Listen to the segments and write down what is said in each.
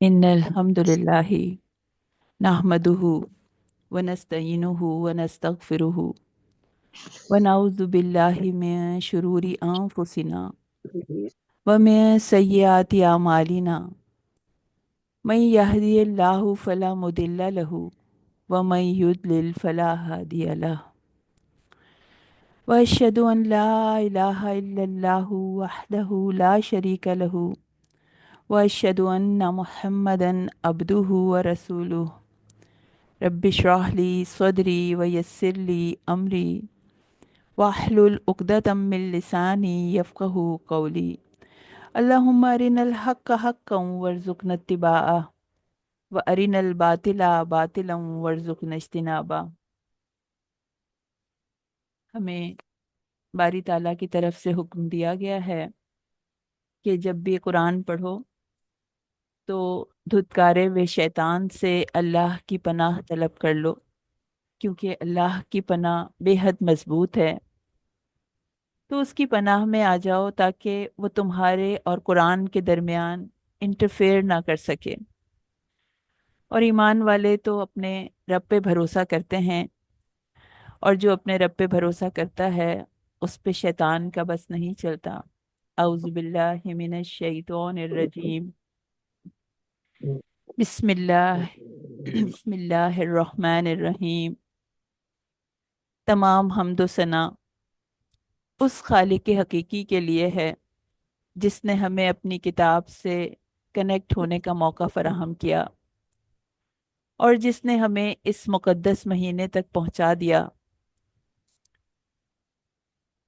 innal hamdulillahi nahmaduhu wa nasta'inuhu wa nastaghfiruhu wa na'udhu billahi min shururi anfusina wa min sayyiati a'malina man yahdihillahu fala mudilla lahu wa man yudlil fala hadiya lahu wa ashhadu an la ilaha illallahu wahdahu la sharika lahu wa ashhadu anna muhammadan abduhu wa rasuluhu rabbi श्राह ली सदरी व यस्सिर ली अमरी वाहलुल उक़दतम मिन लिसानी यफ़क़हू क़ौली अल्लाहुम्मा अरिनल हक़्क़ हक़्क़न वरज़ुक़ना इत्तिबाअह व अरिनल बातिला बातिलन वरज़ुक़ना इज्तिनाबा। हमें बारी ताला की तरफ से हुक्म दिया गया है कि जब भी कुरान पढ़ो तो धुतकारे व शैतान से अल्लाह की पनाह तलब कर लो, क्योंकि अल्लाह की पनाह बेहद मजबूत है। तो उसकी पनाह में आ जाओ ताकि वो तुम्हारे और कुरान के दरमियान इंटरफेयर ना कर सके। और ईमान वाले तो अपने रब पे भरोसा करते हैं, और जो अपने रब पे भरोसा करता है उस पे शैतान का बस नहीं चलता। औज़ु बिल्लाहि मिनश शैतानिर रजीम। बिस्मिल्लाह बिस्मिल्लाहिर रहमानिर रहीम। तमाम हम्दो सना उस खालिक हकीकी के लिए है जिसने हमें अपनी किताब से कनेक्ट होने का मौका फराहम किया, और जिसने हमें इस मुक़द्दस महीने तक पहुंचा दिया।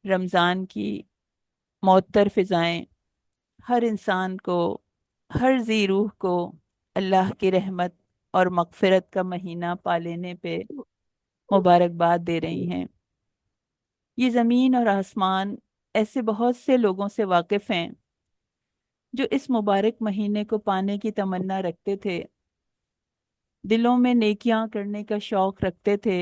रमज़ान की मअतर फ़िज़ाएं हर इंसान को, हर ज़ी रूह को अल्लाह की रहमत और मग़फ़िरत का महीना पा लेने पे मुबारकबाद दे रही हैं। ये ज़मीन और आसमान ऐसे बहुत से लोगों से वाकिफ़ हैं जो इस मुबारक महीने को पाने की तमन्ना रखते थे, दिलों में नेकियां करने का शौक़ रखते थे,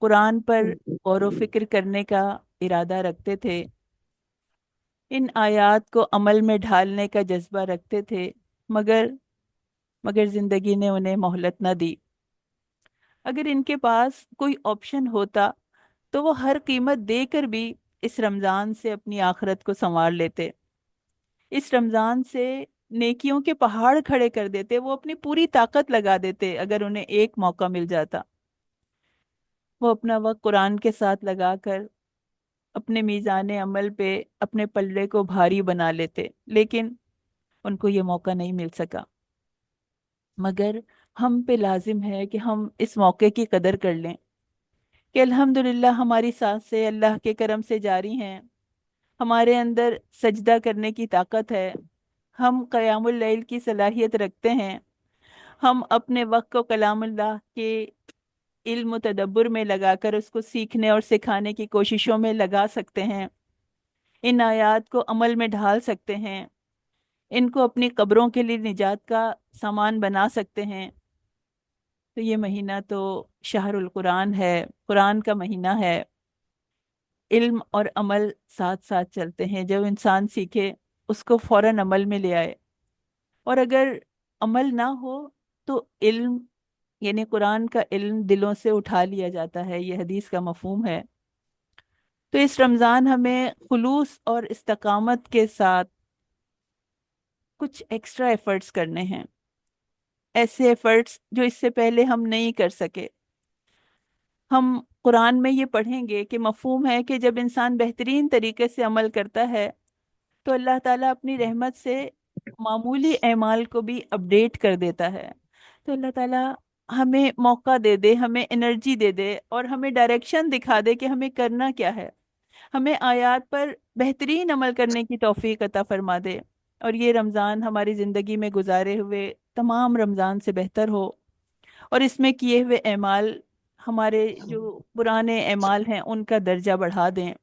कुरान पर गौर व फिक्र करने का इरादा रखते थे, इन आयात को अमल में ढालने का जज्बा रखते थे, मगर मगर ज़िंदगी ने उन्हें मोहलत न दी। अगर इनके पास कोई ऑप्शन होता तो वो हर कीमत देकर भी इस रमज़ान से अपनी आखिरत को संवार लेते, इस रमज़ान से नेकियों के पहाड़ खड़े कर देते, वो अपनी पूरी ताकत लगा देते। अगर उन्हें एक मौका मिल जाता, वो अपना वक्त कुरान के साथ लगाकर अपने मीज़ाने अमल पे अपने पल्ले को भारी बना लेते, लेकिन उनको ये मौका नहीं मिल सका। मगर हम पे लाजिम है कि हम इस मौके की कदर कर लें कि अल्हम्दुलिल्लाह हमारी सांसें अल्लाह के करम से जारी हैं, हमारे अंदर सजदा करने की ताकत है, हम क़यामुल लैल की सलाहियत रखते हैं, हम अपने वक्त को कलामुल्लाह के इल्म तदब्बुर में लगाकर उसको सीखने और सिखाने की कोशिशों में लगा सकते हैं, इन आयात को अमल में ढाल सकते हैं, इनको अपनी कब्रों के लिए निजात का सामान बना सकते हैं। तो ये महीना तो शहरुल कुरान है, कुरान का महीना है। इल्म और अमल साथ साथ चलते हैं, जब इंसान सीखे उसको फौरन अमल में ले आए, और अगर अमल ना हो तो इल्म यानी कुरान का इल्म दिलों से उठा लिया जाता है, ये हदीस का मफहूम है। तो इस रमज़ान हमें खुलूस और इस्तकामत के साथ कुछ एक्स्ट्रा एफर्ट्स करने हैं, ऐसे एफर्ट्स जो इससे पहले हम नहीं कर सके। हम कुरान में ये पढ़ेंगे कि मफहूम है कि जब इंसान बेहतरीन तरीके से अमल करता है तो अल्लाह ताला अपनी रहमत से मामूली एमाल को भी अपडेट कर देता है। तो अल्लाह ताला हमें मौका दे दे, हमें एनर्जी दे दे, और हमें डायरेक्शन दिखा दे कि हमें करना क्या है, हमें आयात पर बेहतरीन अमल करने की तौफीक अता फरमा दे, और ये रमज़ान हमारी ज़िंदगी में गुजारे हुए तमाम रमज़ान से बेहतर हो, और इसमें किए हुए एमाल हमारे जो पुराने एमाल हैं उनका दर्जा बढ़ा दें।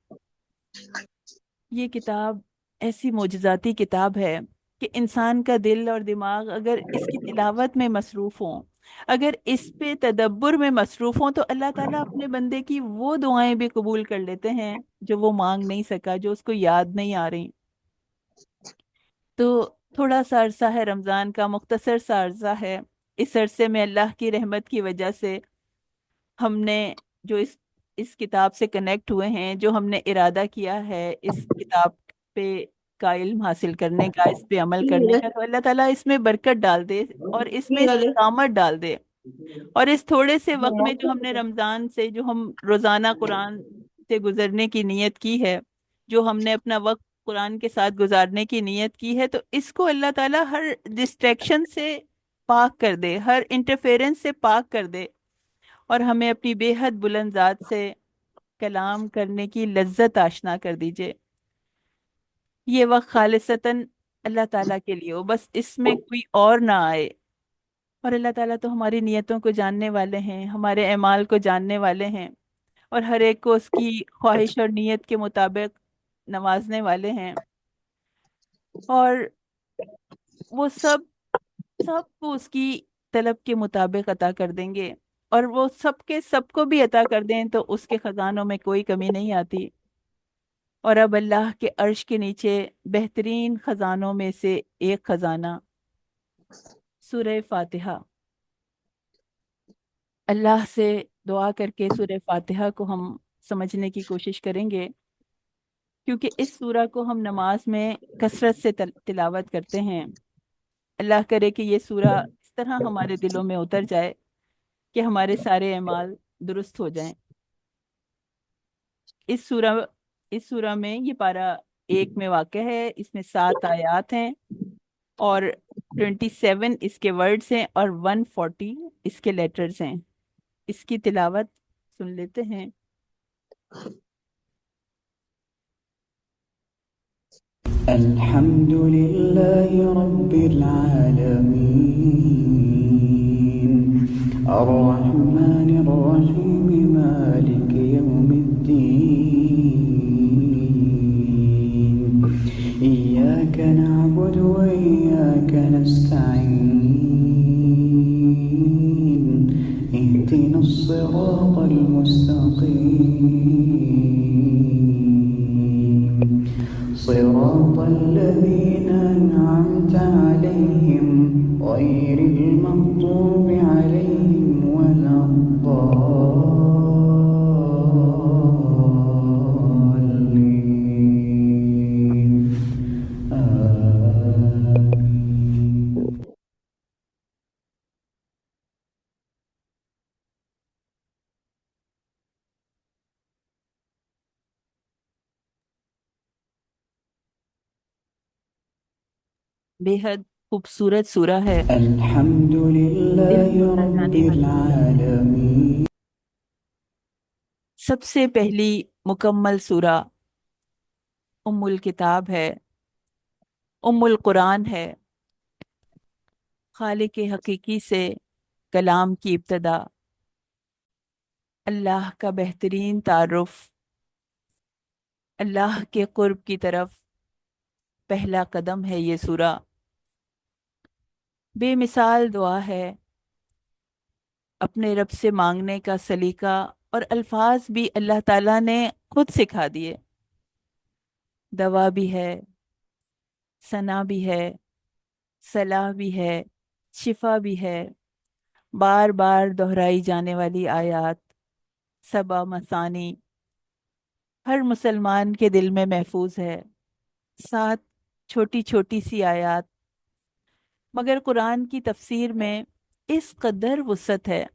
ये किताब ऐसी मोजज़ाती किताब है कि इंसान का दिल और दिमाग अगर इसकी तिलावत में मसरूफ़ हों, अगर इस पे तदब्बुर में मसरूफ़ हों, तो अल्लाह ताला अपने बंदे की वो दुआएं भी कबूल कर लेते हैं जो वो मांग नहीं सका, जो उसको याद नहीं आ रही। तो تھوڑا سا عرصہ ہے رمضان کا، مختصر سا عرصہ ہے۔ اس عرصے میں اللہ کی رحمت کی وجہ سے ہم نے جو اس کتاب سے کنیکٹ ہوئے ہیں، جو ہم نے ارادہ کیا ہے اس کتاب پہ کا علم حاصل کرنے کا، اس پہ عمل کرنے کا، تو اللہ تعالیٰ اس میں برکت ڈال دے اور اس میں استقامت ڈال دے۔ اور اس تھوڑے سے وقت میں جو ہم نے رمضان سے، جو ہم روزانہ قرآن سے گزرنے کی نیت کی ہے، جو ہم نے اپنا وقت قرآن کے ساتھ گزارنے کی نیت کی ہے، تو اس کو اللہ تعالیٰ ہر ڈسٹریکشن سے پاک کر دے، ہر انٹرفیرنس سے پاک کر دے، اور ہمیں اپنی بے حد بلند ذات سے کلام کرنے کی لذت آشنا کر دیجئے۔ یہ وقت خالصتاً اللہ تعالیٰ کے لیے ہو، بس اس میں کوئی اور نہ آئے۔ اور اللہ تعالیٰ تو ہماری نیتوں کو جاننے والے ہیں، ہمارے اعمال کو جاننے والے ہیں، اور ہر ایک کو اس کی خواہش اور نیت کے مطابق نوازنے والے ہیں، اور وہ سب سب کو اس کی طلب کے مطابق عطا کر دیں گے، اور وہ سب کے سب کو بھی عطا کر دیں تو اس کے خزانوں میں کوئی کمی نہیں آتی۔ اور اب اللہ کے عرش کے نیچے بہترین خزانوں میں سے ایک خزانہ سورہ فاتحہ، اللہ سے دعا کر کے سورہ فاتحہ کو ہم سمجھنے کی کوشش کریں گے، کیونکہ اس سورہ کو ہم نماز میں کثرت سے تلاوت کرتے ہیں۔ اللہ کرے کہ یہ سورہ اس طرح ہمارے دلوں میں اتر جائے کہ ہمارے سارے اعمال درست ہو جائیں۔ اس سورہ اس سورہ میں یہ پارہ ایک میں واقع ہے، اس میں 7 آیات ہیں، اور 27 اس کے ورڈز ہیں، اور 140 اس کے لیٹرز ہیں۔ اس کی تلاوت سن لیتے ہیں۔ الحمد لله رب العالمين الرحمن الرحيم مالك يوم الدين إياك نعبد وإياك نستعين اهدنا الصراط المستقيم صراط الذين أنعمت عليهم غير المغضوب عليهم ولا الضالين آمين۔ بے حد خوبصورت سورہ ہے، الحمد دل لله موڑنا رب جانے والی سورہ ہے۔ العالمين سب سے پہلی مکمل سورہ ام الکتاب ہے، ام القرآن ہے، خالق حقیقی سے کلام کی ابتدا، اللہ کا بہترین تعارف، اللہ کے قرب کی طرف پہلا قدم ہے یہ سورہ۔ بے مثال دعا ہے، اپنے رب سے مانگنے کا سلیقہ اور الفاظ بھی اللہ تعالیٰ نے خود سکھا دیے۔ دوا بھی ہے، ثنا بھی ہے، صلاح بھی ہے، شفا بھی ہے، بار بار دہرائی جانے والی آیات، سبا مثانی، ہر مسلمان کے دل میں محفوظ ہے۔ 7 چھوٹی چھوٹی سی آیات، مگر قرآن کی تفسیر میں اس قدر وسعت ہے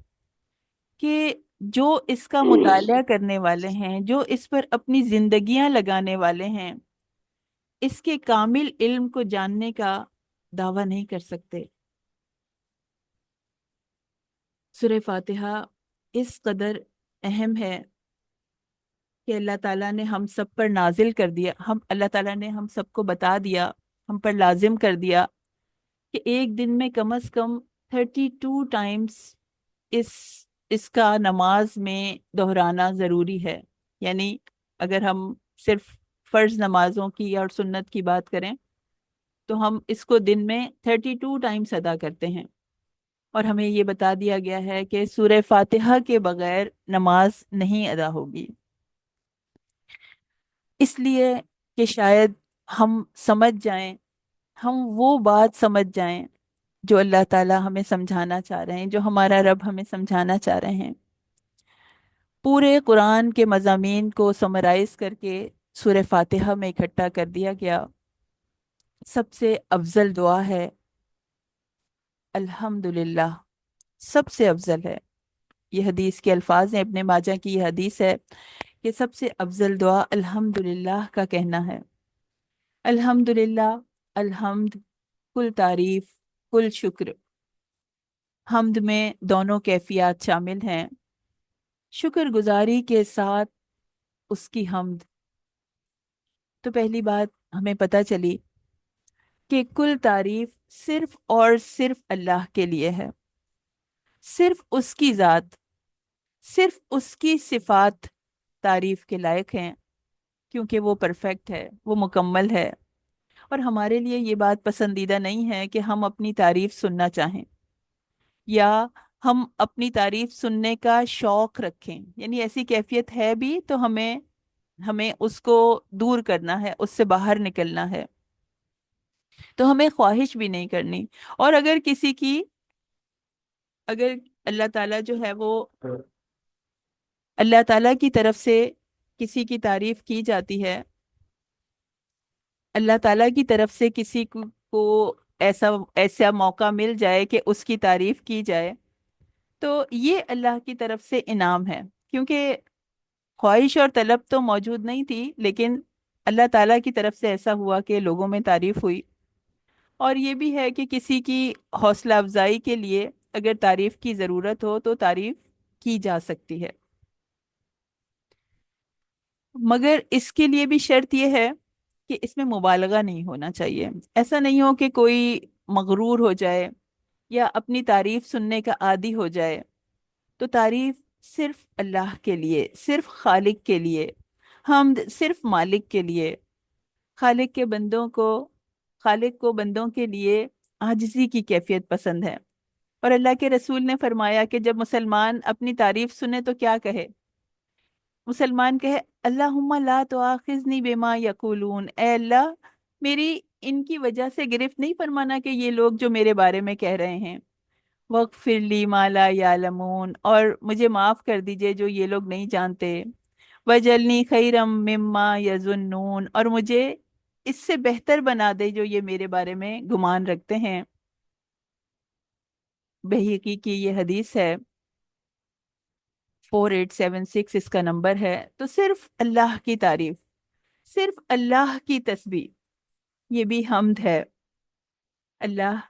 کہ جو اس کا مطالعہ کرنے والے ہیں، جو اس پر اپنی زندگیاں لگانے والے ہیں، اس کے کامل علم کو جاننے کا دعویٰ نہیں کر سکتے۔ سورہ فاتحہ اس قدر اہم ہے کہ اللہ تعالیٰ نے ہم سب پر نازل کر دیا، اللہ تعالیٰ نے ہم سب کو بتا دیا، ہم پر لازم کر دیا کہ ایک دن میں کم از کم 32 ٹائمز اس اس کا نماز میں دہرانا ضروری ہے۔ یعنی اگر ہم صرف فرض نمازوں کی اور سنت کی بات کریں تو ہم اس کو دن میں 32 ٹائمز ادا کرتے ہیں، اور ہمیں یہ بتا دیا گیا ہے کہ سورہ فاتحہ کے بغیر نماز نہیں ادا ہوگی۔ اس لیے کہ شاید ہم سمجھ جائیں हम वो बात समझ जाएं जो अल्लाह ताला हमें समझाना चाह रहे हैं, जो हमारा रब हमें समझाना चाह रहे हैं। पूरे कुरान के मज़ामीन को समराइज करके सूरह फातिहा में इकट्ठा कर दिया गया। सबसे अफजल दुआ है अल्हम्दुलिल्लाह, सबसे अफजल है। ये हदीस के अल्फाज हैं, इब्ने माजा की ये हदीस है कि सबसे अफजल दुआ अल्हम्दुलिल्लाह का कहना है। अल्हम्दुलिल्लाह, अल्हम्द, कुल तारीफ, कुल शुक्र। हम्द में दोनों कैफियत शामिल हैं। शुक्रगुजारी के साथ उसकी हम्द। तो पहली बात हमें पता चली कि कुल तारीफ सिर्फ और सिर्फ अल्लाह के लिए है। सिर्फ उसकी ज़ात, सिर्फ उसकी सिफात तारीफ के लायक हैं, क्योंकि वो परफेक्ट है, वो मुकम्मल है। और हमारे लिए ये बात पसंदीदा नहीं है कि हम अपनी तारीफ सुनना चाहें, या हम अपनी तारीफ सुनने का शौक रखें। यानी ऐसी कैफियत है भी तो हमें हमें उसको दूर करना है, उससे बाहर निकलना है। तो हमें ख्वाहिश भी नहीं करनी। और अगर किसी की, अगर अल्लाह ताला जो है वो, अल्लाह ताला की तरफ से किसी की तारीफ की जाती है, अल्लाह ताला की तरफ से किसी को ऐसा ऐसा मौका मिल जाए कि उसकी तारीफ की जाए, तो ये अल्लाह की तरफ से इनाम है। क्योंकि ख्वाहिश और तलब तो मौजूद नहीं थी, लेकिन अल्लाह ताला की तरफ से ऐसा हुआ कि लोगों में तारीफ हुई। और ये भी है कि किसी की हौसला अफजाई के लिए अगर तारीफ की ज़रूरत हो तो तारीफ की जा सकती है। मगर इसके लिए भी शर्त यह है कि इसमें मुबालगा नहीं होना चाहिए। ऐसा नहीं हो कि कोई मगरूर हो जाए या अपनी तारीफ सुनने का आदी हो जाए। तो तारीफ सिर्फ अल्लाह के लिए, सिर्फ खालिक के लिए, हम्द सिर्फ मालिक के लिए। खालिक के बंदों को खालिक को बंदों के लिए आजिज़ी की कैफियत पसंद है। और अल्लाह के रसूल ने फरमाया कि जब मुसलमान अपनी तारीफ सुने तो क्या कहे? मुसलमान कहे, अल्लाहुम्मा ला तुआखिज़नी बिमा यकूलून, ए अल्लाह, मेरी इनकी वजह से गिरफ्त नहीं फरमाना कि ये लोग जो मेरे बारे में कह रहे हैं। वक्फिर ली मा ला यालमून, और मुझे माफ कर दीजिए जो ये लोग नहीं जानते। वजलनी खैरम मिम्मा यजुन्नून, और मुझे इससे बेहतर बना दे जो ये मेरे बारे में गुमान रखते हैं। बहकी की ये हदीस है, 4876 इसका नंबर है। तो सिर्फ अल्लाह की तारीफ, सिर्फ अल्लाह की तस्बीह, ये भी हम्द है। अल्लाह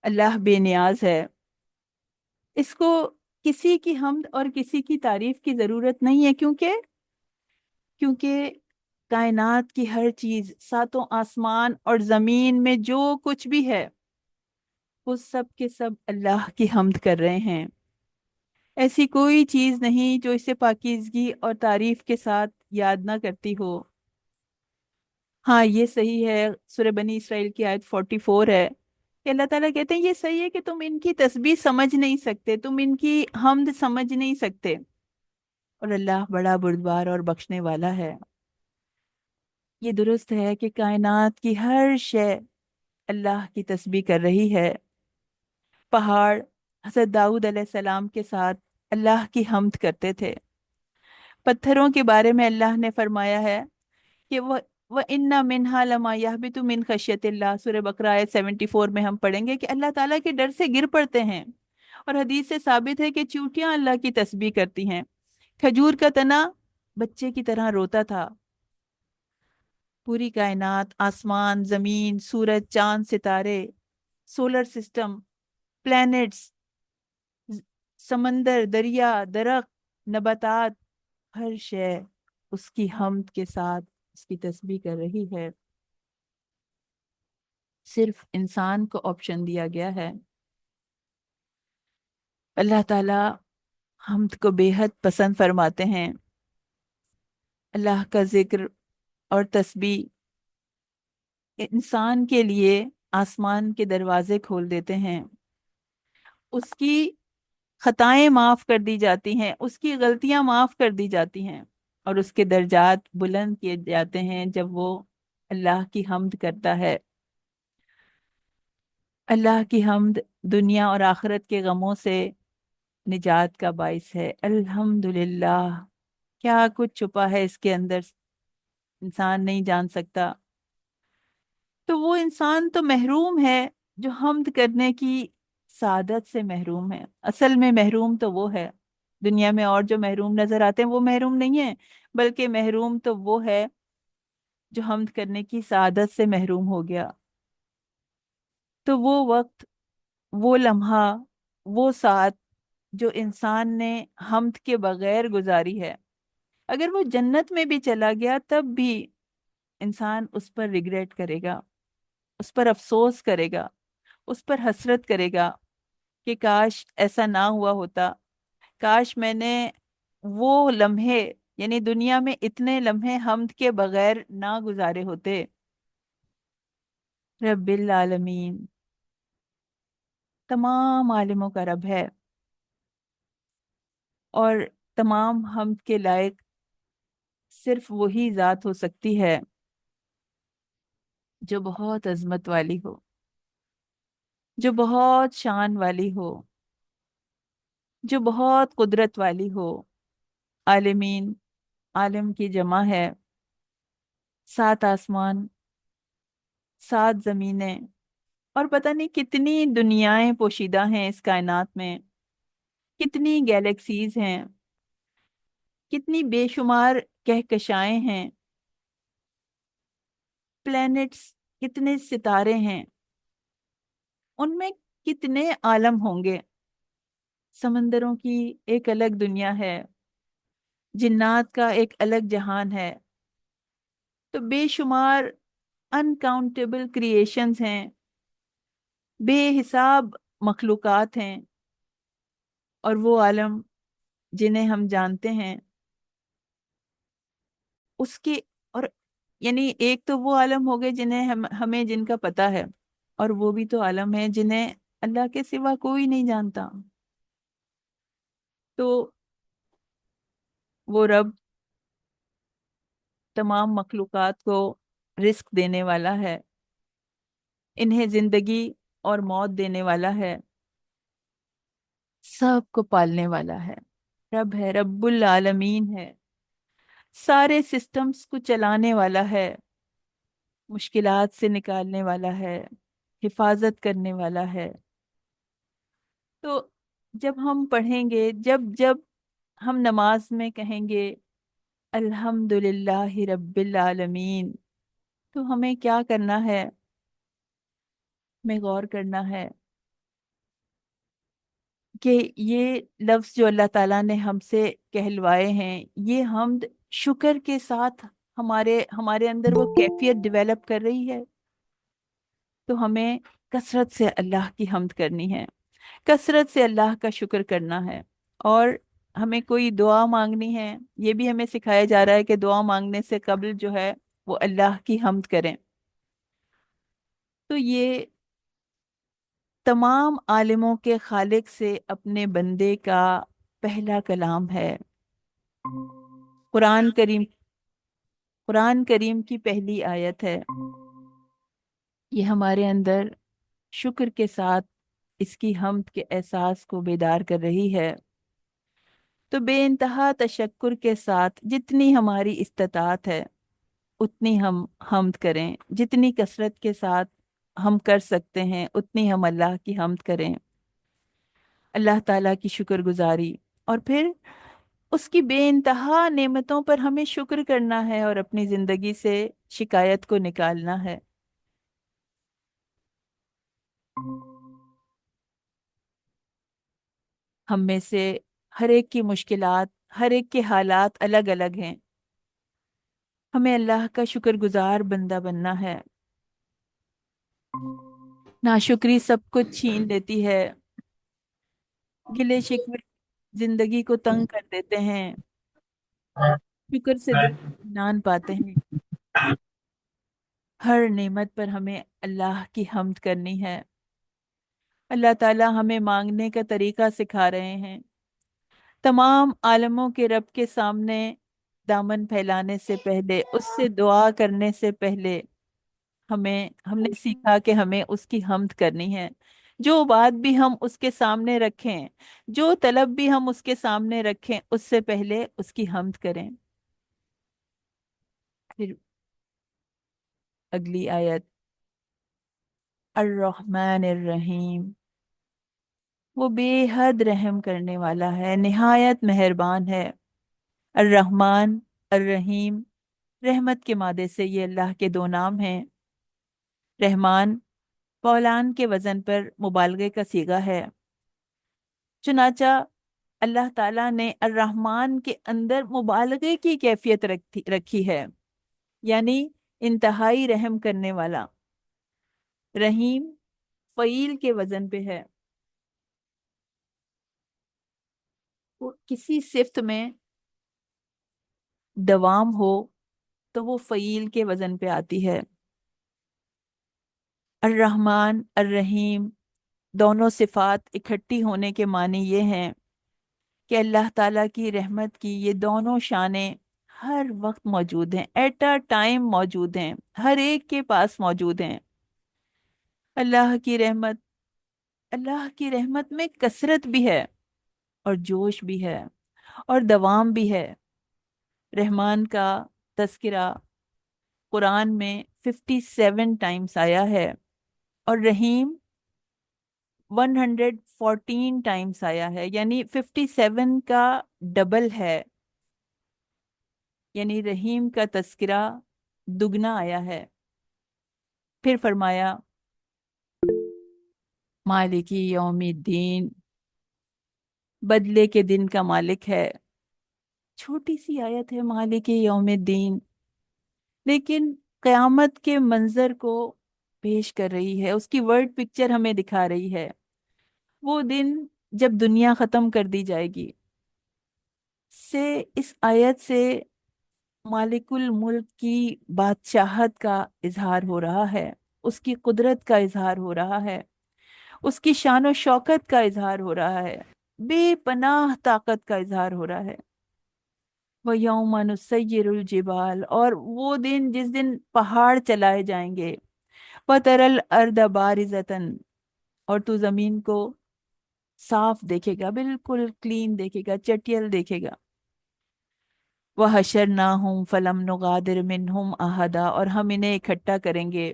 अल्लाह बेनियाज है। इसको किसी की हम्द और किसी की तारीफ की जरूरत नहीं है, क्योंकि कायनात की हर चीज, सातों आसमान और जमीन में जो कुछ भी है, वो सब के सब अल्लाह की हम्द कर रहे हैं। ऐसी कोई चीज नहीं जो इसे पाकीज़गी और तारीफ के साथ याद ना करती हो। हाँ, ये सही है, सूरह बनी इसराइल की आयत 44 है कि अल्लाह ताला कहते हैं ये सही है कि तुम इनकी तस्बीह समझ नहीं सकते, तुम इनकी हम्द समझ नहीं सकते। और अल्लाह बड़ा बुर्दबार और बख्शने वाला है। ये दुरुस्त है कि कायनात की हर शय अल्लाह की तस्बीह कर रही है। पहाड़ हज़रत दाऊद अलैहिस्सलाम के साथ अल्लाह की हम्द करते थे। पत्थरों के बारे में अल्लाह ने फरमाया है कि वह इन्ना मिन्हा लमा यहबितु मिन खश्यतिल्लाह, सूरह बकरा आयत 74 में हम पढ़ेंगे कि अल्लाह ताला के डर से गिर पड़ते हैं। और हदीस से साबित है कि चींटियां अल्लाह की तस्बीह करती हैं। खजूर का तना बच्चे की तरह रोता था। पूरी कायनात, आसमान, जमीन, सूरज, चांद, सितारे, सोलर सिस्टम, प्लैनेट्स, समंदर, दरिया, दरख्त, नबातात, हर शय उसकी हम्द के साथ उसकी तस्बीह कर रही है। सिर्फ इंसान को ऑप्शन दिया गया है। अल्लाह ताला हम्द को बेहद पसंद फरमाते हैं। अल्लाह का जिक्र और तस्बीह इंसान के लिए आसमान के दरवाजे खोल देते हैं। उसकी खताएं माफ कर दी जाती हैं, उसकी गलतियां माफ कर दी जाती हैं, और उसके दर्जात बुलंद किए जाते हैं जब वो अल्लाह की हम्द करता है। अल्लाह की हम्द दुनिया और आखिरत के गमों से निजात का बाइस है। अल्हम्दुलिल्लाह। क्या कुछ छुपा है इसके अंदर, इंसान नहीं जान सकता। तो वो इंसान तो महरूम है जो हम्द करने की सादत से महरूम है। असल में महरूम तो वो है, दुनिया में और जो महरूम नजर आते हैं वो महरूम नहीं है, बल्कि महरूम तो वो है जो हम्द करने की सादत से महरूम हो गया। तो वो वक्त, वो लम्हा, वो साथ जो इंसान ने हम्द के बगैर गुजारी है, अगर वो जन्नत में भी चला गया तब भी इंसान उस पर रिग्रेट करेगा, उस पर अफसोस करेगा, उस पर हसरत करेगा कि काश ऐसा ना हुआ होता। काश मैंने वो लम्हे, यानी दुनिया में इतने लम्हे हम्द के बगैर ना गुजारे होते। रब्बिल आलमीन तमाम आलिमों का रब है, और तमाम हम्द के लायक सिर्फ वही जात हो सकती है जो बहुत अजमत वाली हो, जो बहुत शान वाली हो, जो बहुत कुदरत वाली हो। आलिमीन, आलिम की जमा है। सात आसमान, सात जमीनें, और पता नहीं कितनी दुनियाएं पोशीदा हैं इस कायनात में, कितनी गैलेक्सीज हैं, कितनी बेशुमार कहकशाएं हैं, प्लैनेट्स, कितने सितारे हैं, उनमें कितने आलम होंगे। समंदरों की एक अलग दुनिया है, जिन्नात का एक अलग जहान है। तो बेशुमार अनकाउंटेबल क्रिएशंस हैं, बेहिसाब मखलूकात हैं। और वो आलम जिन्हें हम जानते हैं उसके, और यानी एक तो वो आलम हो गए जिन्हें हमें जिनका पता है, और वो भी तो आलम है जिन्हें अल्लाह के सिवा कोई नहीं जानता। तो वो रब तमाम मखलूकात को रिस्क देने वाला है, इन्हें जिंदगी और मौत देने वाला है, सबको पालने वाला है। रब है, रब्बुल आलमीन है, सारे सिस्टम्स को चलाने वाला है, मुश्किलात से निकालने वाला है, हिफाजत करने वाला है। तो जब हम पढ़ेंगे, जब जब हम नमाज में कहेंगे अल्हम्दुलिल्लाहि रब्बिल आलमीन, तो हमें क्या करना है, हमें गौर करना है कि ये लफ्ज जो अल्लाह ताला ने हमसे कहलवाए हैं, ये हमद शुक्र के साथ हमारे हमारे अंदर वो कैफियत डेवलप कर रही है। तो हमें कसरत से अल्लाह की हम्द करनी है, कसरत से अल्लाह का शुक्र करना है। और हमें कोई दुआ मांगनी है, ये भी हमें सिखाया जा रहा है कि दुआ मांगने से कबल जो है वो अल्लाह की हम्द करें। तो ये तमाम आलिमों के खालिक से अपने बंदे का पहला कलाम है। कुरान करीम, कुरान करीम की पहली आयत है। ये हमारे अंदर शुक्र के साथ इसकी हम्द के एहसास को बेदार कर रही है। तो बेइंतहा तशक्कुर के साथ जितनी हमारी इस्तात है उतनी हम हम्द करें, जितनी कसरत के साथ हम कर सकते हैं उतनी हम अल्लाह की हम्द करें, अल्लाह ताला की शुक्रगुजारी। और फिर उसकी बेइंतहा नेमतों पर हमें शुक्र करना है और अपनी जिंदगी से शिकायत को निकालना है। हम में से हर एक की मुश्किलात, हर एक के हालात अलग अलग हैं। हमें अल्लाह का शुक्रगुजार बंदा बनना है। नाशुक्री सब कुछ छीन लेती है, गिले शिकवे जिंदगी को तंग कर देते हैं, शुक्र से दिल इत्मीनान पाते हैं। हर नेमत पर हमें अल्लाह की हम्द करनी है। अल्लाह ताला हमें मांगने का तरीका सिखा रहे हैं। तमाम आलमों के रब के सामने दामन फैलाने से पहले, उससे दुआ करने से पहले हमने सीखा कि हमें उसकी हम्द करनी है। जो बात भी हम उसके सामने रखें, जो तलब भी हम उसके सामने रखें, उससे पहले उसकी हम्द करें। फिर अगली आयत, अर्रहमान अर्रहीम, वो बेहद रहम करने वाला है, निहायत मेहरबान है। अर्रहमान, अर्रहीम, रहमत के मादे से ये अल्लाह के दो नाम हैं। रहमान फौलान के वजन पर मुबालगे का सीगा है। चुनाचा अल्लाह ताला ने अर्रहमान के अंदर मुबालगे की कैफियत रखी है, यानी इंतहाई रहम करने वाला। रहीम फ़ईल के वजन पे है। वो किसी सिफ्त में दवाम हो तो वो फ़ईल के वजन पे आती है। अर्रहमान अर्रहीम दोनों सिफात इकट्ठी होने के मानी ये हैं कि अल्लाह ताला की रहमत की ये दोनों शानें हर वक्त मौजूद हैं, एट अ टाइम मौजूद हैं, हर एक के पास मौजूद हैं। अल्लाह की रहमत, अल्लाह की रहमत में कसरत भी है और जोश भी है और दवाम भी है। रहमान का तस्करा कुरान में 57 टाइम्स आया है और रहीम 114 टाइम्स आया है, यानी 57 का डबल है। यानी रहीम का तस्करा दुगना आया है। फिर फरमाया मालिकी यौमिद्दीन, बदले के दिन का मालिक है। छोटी सी आयत है मालिकी यौमिद्दीन, लेकिन कयामत के मंजर को पेश कर रही है, उसकी वर्ड पिक्चर हमें दिखा रही है। वो दिन जब दुनिया खत्म कर दी जाएगी, से इस आयत से मालिकुल मुल्क की बादशाहत का इजहार हो रहा है, उसकी कुदरत का इजहार हो रहा है, उसकी शान और शौकत का इजहार हो रहा है, बेपनाह ताकत का इजहार हो रहा है। वह यौम नुसय्यिरुल जिबाल, और वो दिन जिस दिन पहाड़ चलाए जाएंगे। वतरल अर्द बारिजतन, और तू जमीन को साफ देखेगा, बिल्कुल क्लीन देखेगा, चटियल देखेगा। वह हशरनाहुम फलम नुगादिर मिनहुम अहदा, और हम इन्हें इकट्ठा करेंगे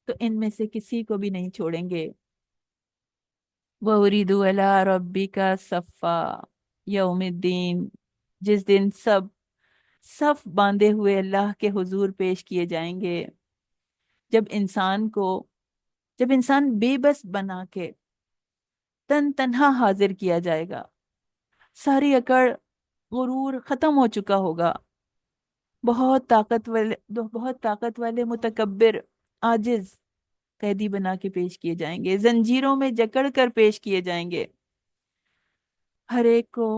तो इनमें से किसी को भी नहीं छोड़ेंगे। वह उरीदु अला रब्बिका सफ़ा यौमिद्दीन, जिस दिन सब सफ बांधे हुए अल्लाह के हुजूर पेश किए जाएंगे। जब इंसान को, जब इंसान बेबस बना के तन तन्हा हाजिर किया जाएगा, सारी अकड़ गुरूर खत्म हो चुका होगा। बहुत ताकत वाले मुतकब्बिर आजिज कैदी बना के पेश किए जाएंगे, जंजीरों में जकड़ कर पेश किए जाएंगे। हर एक को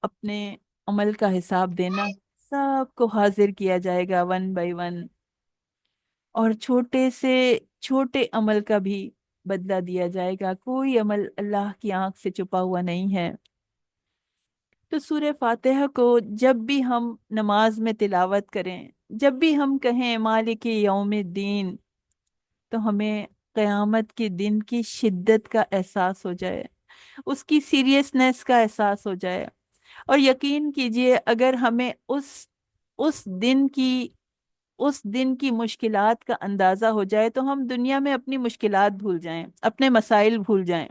अपने अमल का हिसाब देना, सबको हाजिर किया जाएगा वन बाय वन, और छोटे से छोटे अमल का भी बदला दिया जाएगा। कोई अमल अल्लाह की आंख से छुपा हुआ नहीं है। तो सूरह फातिहा को जब भी हम नमाज में तिलावत करें, जब भी हम कहें मालिकी यौमिद्दीन, तो हमें क़यामत के दिन की शिद्दत का एहसास हो जाए, उसकी सीरियसनेस का एहसास हो जाए। और यकीन कीजिए, अगर हमें उस दिन की मुश्किलात का अंदाजा हो जाए तो हम दुनिया में अपनी मुश्किलात भूल जाएं, अपने मसाइल भूल जाएं।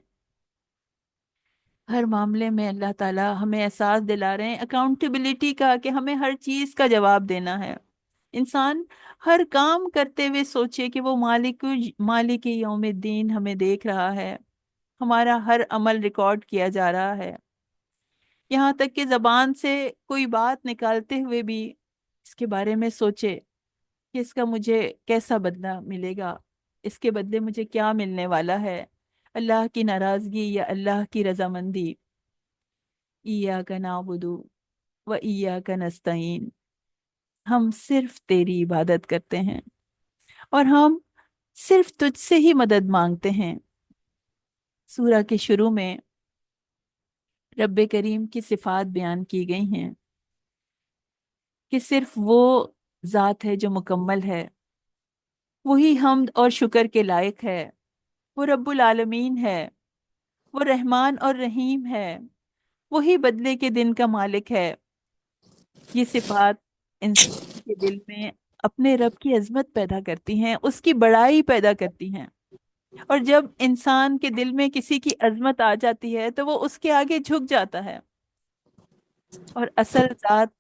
हर मामले में अल्लाह ताला हमें एहसास दिला रहे हैं अकाउंटेबिलिटी का, कि हमें हर चीज का जवाब देना है। इंसान हर काम करते हुए सोचे कि वो मालिक यौमिद्दीन हमें देख रहा है, हमारा हर अमल रिकॉर्ड किया जा रहा है। यहाँ तक कि जबान से कोई बात निकालते हुए भी इसके बारे में सोचे कि इसका मुझे कैसा बदला मिलेगा, इसके बदले मुझे क्या मिलने वाला है। अल्लाह की नाराजगी या अल्लाह की रजामंदी। इय्याका नअबुदु व इय्याका नस्तईन, हम सिर्फ तेरी इबादत करते हैं और हम सिर्फ तुझसे ही मदद मांगते हैं। सूरा के शुरू में रब्बे करीम की सिफात बयान की गई हैं कि सिर्फ वो ज़ात है जो मुकम्मल है, वही हमद और शुक्र के लायक है। वो रब्बुल आलमीन है। वो रहमान और रहीम है। वही बदले के दिन का मालिक है। ये सिफात इंसान के दिल में अपने रब की अजमत पैदा करती हैं, उसकी बड़ाई पैदा करती हैं। और जब इंसान के दिल में किसी की अजमत आ जाती है तो वो उसके आगे झुक जाता है। और असल जात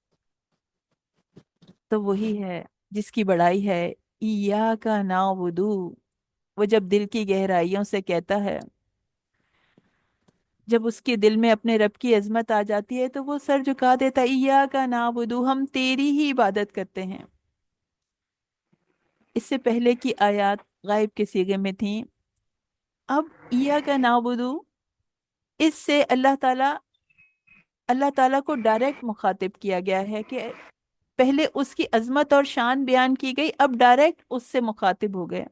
तो वही है जिसकी बड़ाई है। इया का नाबुदू। वो जब दिल की गहराइयों से कहता है, जब उसके दिल में अपने रब की अजमत आ जाती है तो वो सर झुका देता है, इया का नाबुदू, हम तेरी ही इबादत करते हैं। इससे पहले की आयत गायब के सीगे में थी। अब इया का नाबुदू, इससे अल्लाह ताला को डायरेक्ट मुखातिब किया गया है कि पहले उसकी अजमत और शान बयान की गई, अब डायरेक्ट उससे मुखातिब हो गए।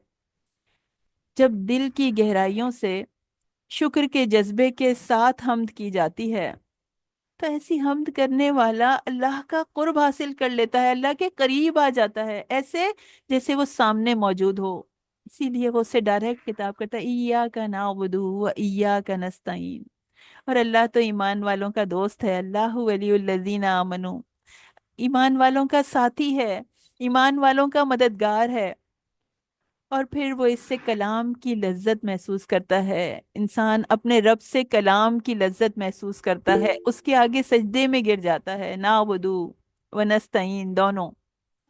जब दिल की गहराइयों से शुक्र के जज्बे के साथ हमद की जाती है तो ऐसी हमद करने वाला अल्लाह का कुर्ब हासिल कर लेता है, अल्लाह के करीब आ जाता है, ऐसे जैसे वो सामने मौजूद हो। इसीलिए वो उससे डायरेक्ट खिताब करता है, इया का नाबुदु व इया का नस्तईन। और अल्लाह तो ईमान वालों का दोस्त है, अल्लाह वलियुल्लज़ीना आमनू, ईमान वालों का साथी है, ईमान वालों का मददगार है। और फिर वो इससे कलाम की लज्जत महसूस करता है। इंसान अपने रब से कलाम की लज्जत महसूस करता है, उसके आगे सजदे में गिर जाता है, ना वदू व नस्तईन दोनों।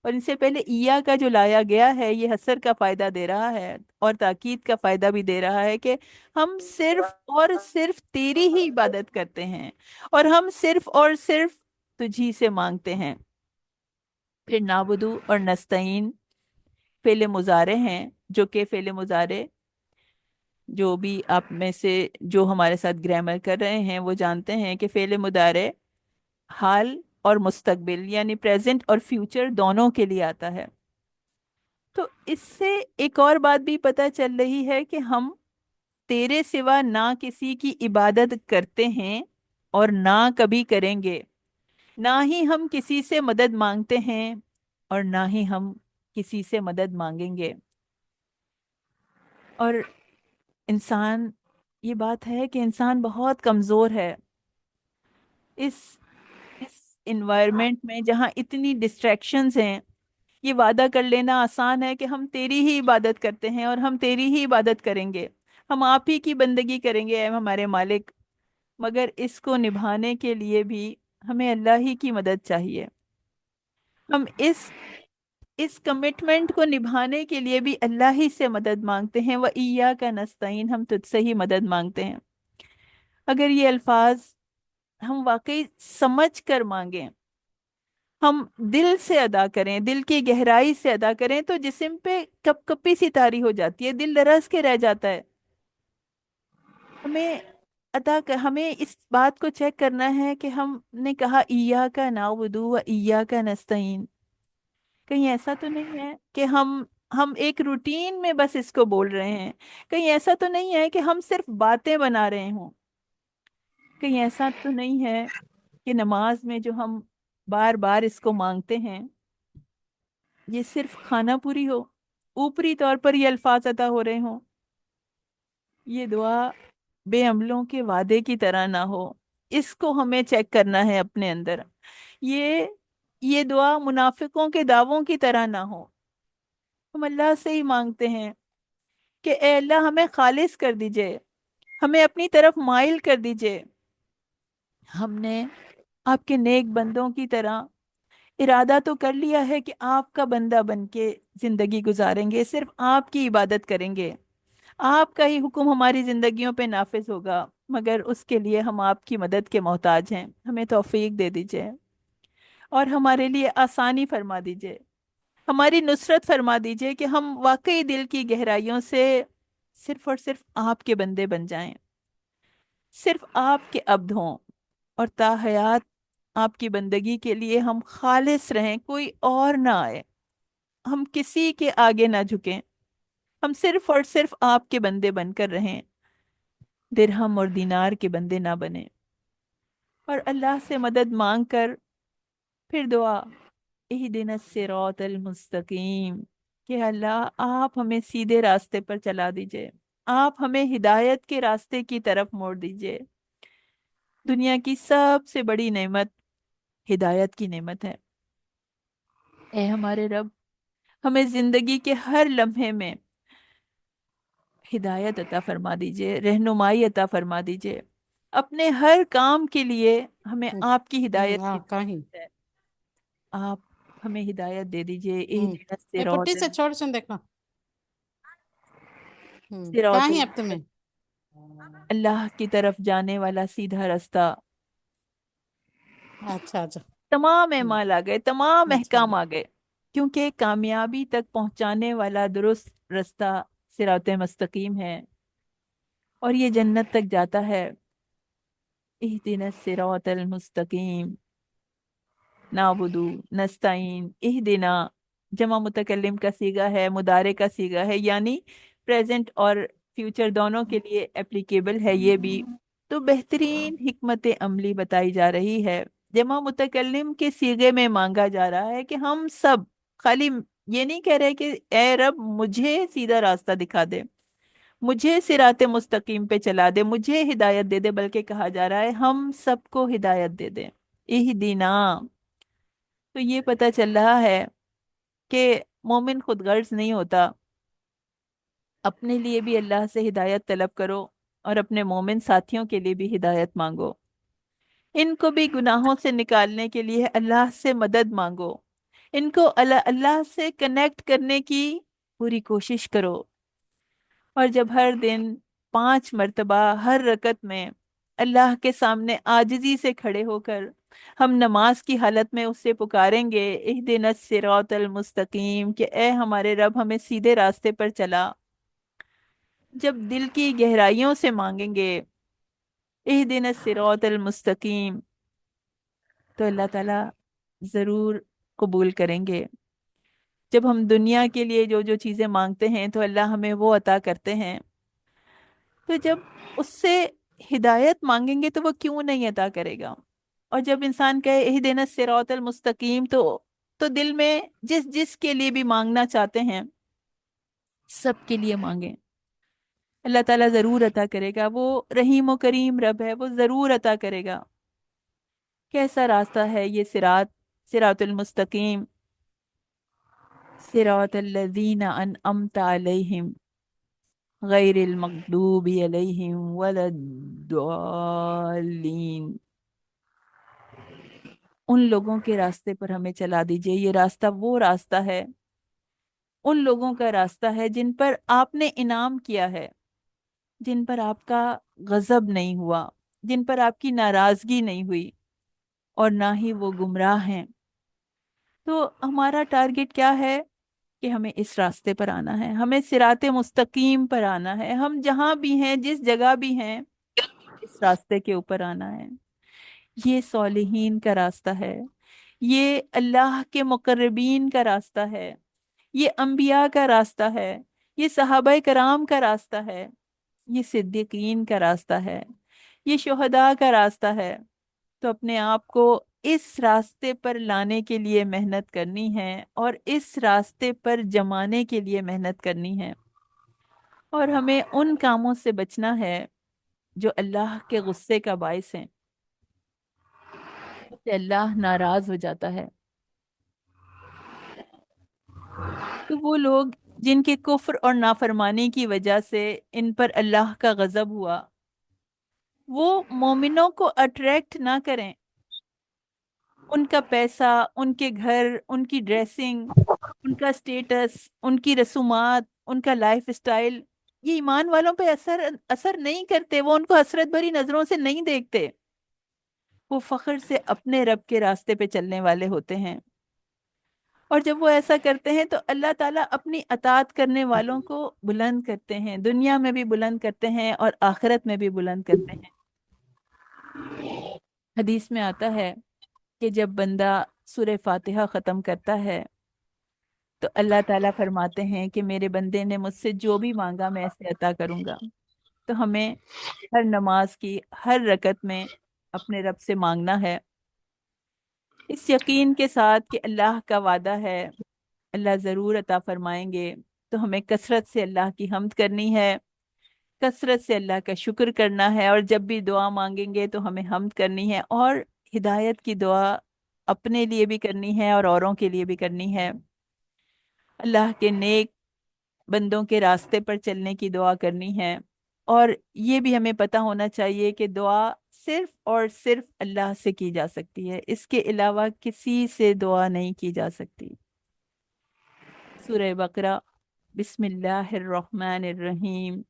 और इनसे पहले ईया का जो लाया गया है ये हसर का फायदा दे रहा है और ताकीद का फायदा भी दे रहा है कि हम सिर्फ और सिर्फ तेरी ही इबादत करते हैं और हम सिर्फ और सिर्फ तुझी से मांगते हैं। फिर नाबुदू और नस्तईन फेले मुजारे हैं, जो कि फेले मुजारे, जो भी आप में से जो हमारे साथ ग्रामर कर रहे हैं वो जानते हैं कि फेले मुदारे हाल और मुस्तकबिल यानी प्रेजेंट और फ्यूचर दोनों के लिए आता है। तो इससे एक और बात भी पता चल रही है कि हम तेरे सिवा ना किसी की इबादत करते हैं और ना कभी करेंगे। ना ही हम किसी से मदद मांगते हैं और ना ही हम किसी से मदद मांगेंगे। और इंसान, ये बात है कि इंसान बहुत कमजोर है इस इस इन्वायरमेंट में जहाँ इतनी डिस्ट्रैक्शंस हैं। ये वादा कर लेना आसान है कि हम तेरी ही इबादत करते हैं और हम तेरी ही इबादत करेंगे, हम आप ही की बंदगी करेंगे ऐ हमारे मालिक। मगर इसको निभाने के लिए भी हमें अल्लाह ही की मदद चाहिए। हम इस कमिटमेंट को निभाने के लिए भी अल्लाह ही से मदद मांगते हैं, व इय्या का नस्तईन, हम तुझसे ही मदद मांगते हैं। अगर ये अल्फाज हम वाकई समझ कर मांगें, हम दिल से अदा करें, दिल की गहराई से अदा करें, तो जिस्म पे कपकपी सी तारी हो जाती है, दिल लरस के रह जाता है। हमें हमें इस बात को चेक करना है कि हमने कहा इय्या का नाबुदु व इय्या का नस्तईन, कहीं ऐसा तो नहीं है कि हम एक रूटीन में बस इसको बोल रहे हैं। कहीं ऐसा तो नहीं है कि हम सिर्फ बातें बना रहे हों। कहीं ऐसा तो नहीं है कि नमाज में जो हम बार बार इसको मांगते हैं ये सिर्फ खाना पूरी हो, ऊपरी तौर पर ये अल्फाज अदा हो रहे हों। ये दुआ बेअमलों के वादे की तरह ना हो, इसको हमें चेक करना है अपने अंदर। ये ये दुआ मुनाफिकों के दावों की तरह ना हो। हम अल्लाह से ही मांगते हैं कि ए अल्लाह हमें खालिस कर दीजिए, हमें अपनी तरफ माइल कर दीजिए। हमने आपके नेक बंदों की तरह इरादा तो कर लिया है कि आपका बंदा बन के जिंदगी गुजारेंगे, सिर्फ आपकी इबादत करेंगे, आपका ही हुक्म हमारी जिंदगियों पे नाफिज होगा। मगर उसके लिए हम आपकी मदद के मोहताज हैं, हमें तौफीक दे दीजिए और हमारे लिए आसानी फरमा दीजिए, हमारी नुसरत फरमा दीजिए कि हम वाकई दिल की गहराइयों से सिर्फ और सिर्फ आपके बंदे बन जाएं, सिर्फ आपके अब्द हों और ताहयात आपकी बंदगी के लिए हम खालिस रहें, कोई और ना आए, हम किसी के आगे ना झुकें, हम सिर्फ और सिर्फ आपके बंदे बनकर रहें, दिरहम और दिनार के बंदे ना बने। और अल्लाह से मदद मांग कर फिर दुआ, इहदिनस सिरातल मुस्तकीम, کہ اللہ آپ ہمیں سیدھے راستے پر چلا دیجئے، آپ ہمیں ہدایت کے راستے کی طرف موڑ دیجئے۔ دنیا کی سب سے بڑی نعمت ہدایت کی نعمت ہے۔ اے ہمارے رب، ہمیں زندگی کے ہر لمحے میں ہدایت عطا فرما دیجئے، رہنمائی عطا فرما دیجئے۔ اپنے ہر کام کے لیے ہمیں آپ کی ہدایت کی کہیں ضرورت ہے۔ آپ ہمیں ہدایت دے دیجئے، اہدنا پٹی الصراط سے چھوڑ سن دیکھو الصراط کہیں اب تمہیں المستقیم، اللہ کی طرف جانے والا سیدھا راستہ۔ اچھا اچھا تمام اعمال آ گئے، تمام اچھا احکام آ گئے، کیونکہ کامیابی تک پہنچانے والا درست راستہ صراط مستقیم ہے، اور یہ جنت تک جاتا ہے۔ اہدنا الصراط المستقیم، نعبدو نستعین اہدنا جمع متکلم کا صیغہ ہے، مضارع کا صیغہ ہے، یعنی پریزنٹ اور فیوچر دونوں کے لیے اپلیکیبل ہے یہ بھی۔ تو بہترین حکمت عملی بتائی جا رہی ہے، جمع متکلم کے صیغے میں مانگا جا رہا ہے کہ ہم سب خالی یہ نہیں کہہ رہے کہ اے رب مجھے سیدھا راستہ دکھا دے، مجھے صراط مستقیم پہ چلا دے، مجھے ہدایت دے دے، بلکہ کہا جا رہا ہے ہم سب کو ہدایت دے دے۔ اہدنا، تو یہ پتہ چل رہا ہے کہ مومن خود غرض نہیں ہوتا، اپنے لیے بھی اللہ سے ہدایت طلب کرو، اور اپنے مومن ساتھیوں کے لیے بھی ہدایت مانگو، ان کو بھی گناہوں سے نکالنے کے لیے اللہ سے مدد مانگو، ان کو اللہ سے کنیکٹ کرنے کی پوری کوشش کرو۔ اور جب ہر دن 5 مرتبہ ہر رکعت میں اللہ کے سامنے عاجزی سے کھڑے ہو کر ہم نماز کی حالت میں اس سے پکاریں گے اہدنا الصراط المستقیم، کہ اے ہمارے رب ہمیں سیدھے راستے پر چلا، جب دل کی گہرائیوں سے مانگیں گے اہدنا الصراط المستقیم، تو اللہ تعالیٰ ضرور قبول کریں گے۔ جب ہم دنیا کے لیے جو جو چیزیں مانگتے ہیں تو اللہ ہمیں وہ عطا کرتے ہیں، تو جب اس سے ہدایت مانگیں گے تو وہ کیوں نہیں عطا کرے گا؟ اور جب انسان کہے اہدنا الصراط المستقیم، تو دل میں جس جس کے لیے بھی مانگنا چاہتے ہیں سب کے لیے مانگیں، اللہ تعالیٰ ضرور عطا کرے گا، وہ رحیم و کریم رب ہے، وہ ضرور عطا کرے گا۔ کیسا راستہ ہے یہ صراط، صراط المستقیم؟ صراط الذین انعمت علیہم غیر المغضوب علیہم ولا الضالین، ان لوگوں کے راستے پر ہمیں چلا دیجئے۔ یہ راستہ وہ راستہ ہے، ان لوگوں کا راستہ ہے جن پر آپ نے انعام کیا ہے، جن پر آپ کا غضب نہیں ہوا، جن پر آپ کی ناراضگی نہیں ہوئی، اور نہ ہی وہ گمراہ ہیں۔ تو ہمارا ٹارگٹ کیا ہے؟ کہ ہمیں اس راستے پر آنا ہے، ہمیں صراط مستقیم پر آنا ہے، ہم جہاں بھی ہیں جس جگہ بھی ہیں اس راستے کے اوپر آنا ہے۔ یہ صالحین کا راستہ ہے، یہ اللہ کے مقربین کا راستہ ہے، یہ انبیاء کا راستہ ہے، یہ صحابہ کرام کا راستہ ہے، یہ صدیقین کا راستہ ہے، یہ شہداء کا راستہ ہے۔ تو اپنے آپ کو اس راستے پر لانے کے لیے محنت کرنی ہے، اور اس راستے پر جمانے کے لیے محنت کرنی ہے، اور ہمیں ان کاموں سے بچنا ہے جو اللہ کے غصے کا باعث ہیں، سے اللہ ناراض ہو جاتا ہے۔ تو وہ لوگ جن کے کفر اور نافرمانی کی وجہ سے ان پر اللہ کا غضب ہوا، وہ مومنوں کو اٹریکٹ نہ کریں، ان کا پیسہ، ان کے گھر، ان کی ڈریسنگ، ان کا سٹیٹس، ان کی رسومات، ان کا لائف سٹائل، یہ ایمان والوں پہ اثر نہیں کرتے، وہ ان کو حسرت بھری نظروں سے نہیں دیکھتے، وہ فخر سے اپنے رب کے راستے پہ چلنے والے ہوتے ہیں۔ اور جب وہ ایسا کرتے ہیں تو اللہ تعالیٰ اپنی اطاعت کرنے والوں کو بلند کرتے ہیں، دنیا میں بھی بلند کرتے ہیں اور آخرت میں بھی بلند کرتے ہیں۔ حدیث میں آتا ہے کہ جب بندہ سورہ فاتحہ ختم کرتا ہے تو اللہ تعالیٰ فرماتے ہیں کہ میرے بندے نے مجھ سے جو بھی مانگا میں اسے عطا کروں گا۔ تو ہمیں ہر نماز کی ہر رکعت میں اپنے رب سے مانگنا ہے، اس یقین کے ساتھ کہ اللہ کا وعدہ ہے اللہ ज़रूर अता फरमाएंगे। तो हमें कसरत से अल्लाह की हम्द करनी है, कसरत से अल्लाह का शुक्र करना है, और जब भी दुआ मांगेंगे तो हमें हम्द करनी है, और हिदायत की दुआ अपने लिए भी करनी है और औरों के लिए भी करनी है। अल्लाह के नेक बंदों के रास्ते पर चलने की दुआ करनी है। और ये भी हमें पता होना चाहिए कि दुआ सिर्फ और सिर्फ अल्लाह से की जा सकती है, इसके अलावा किसी से दुआ नहीं की जा सकती। सूरह बकरा, बिस्मिल्लाहिर्रहमानिर्रहीम।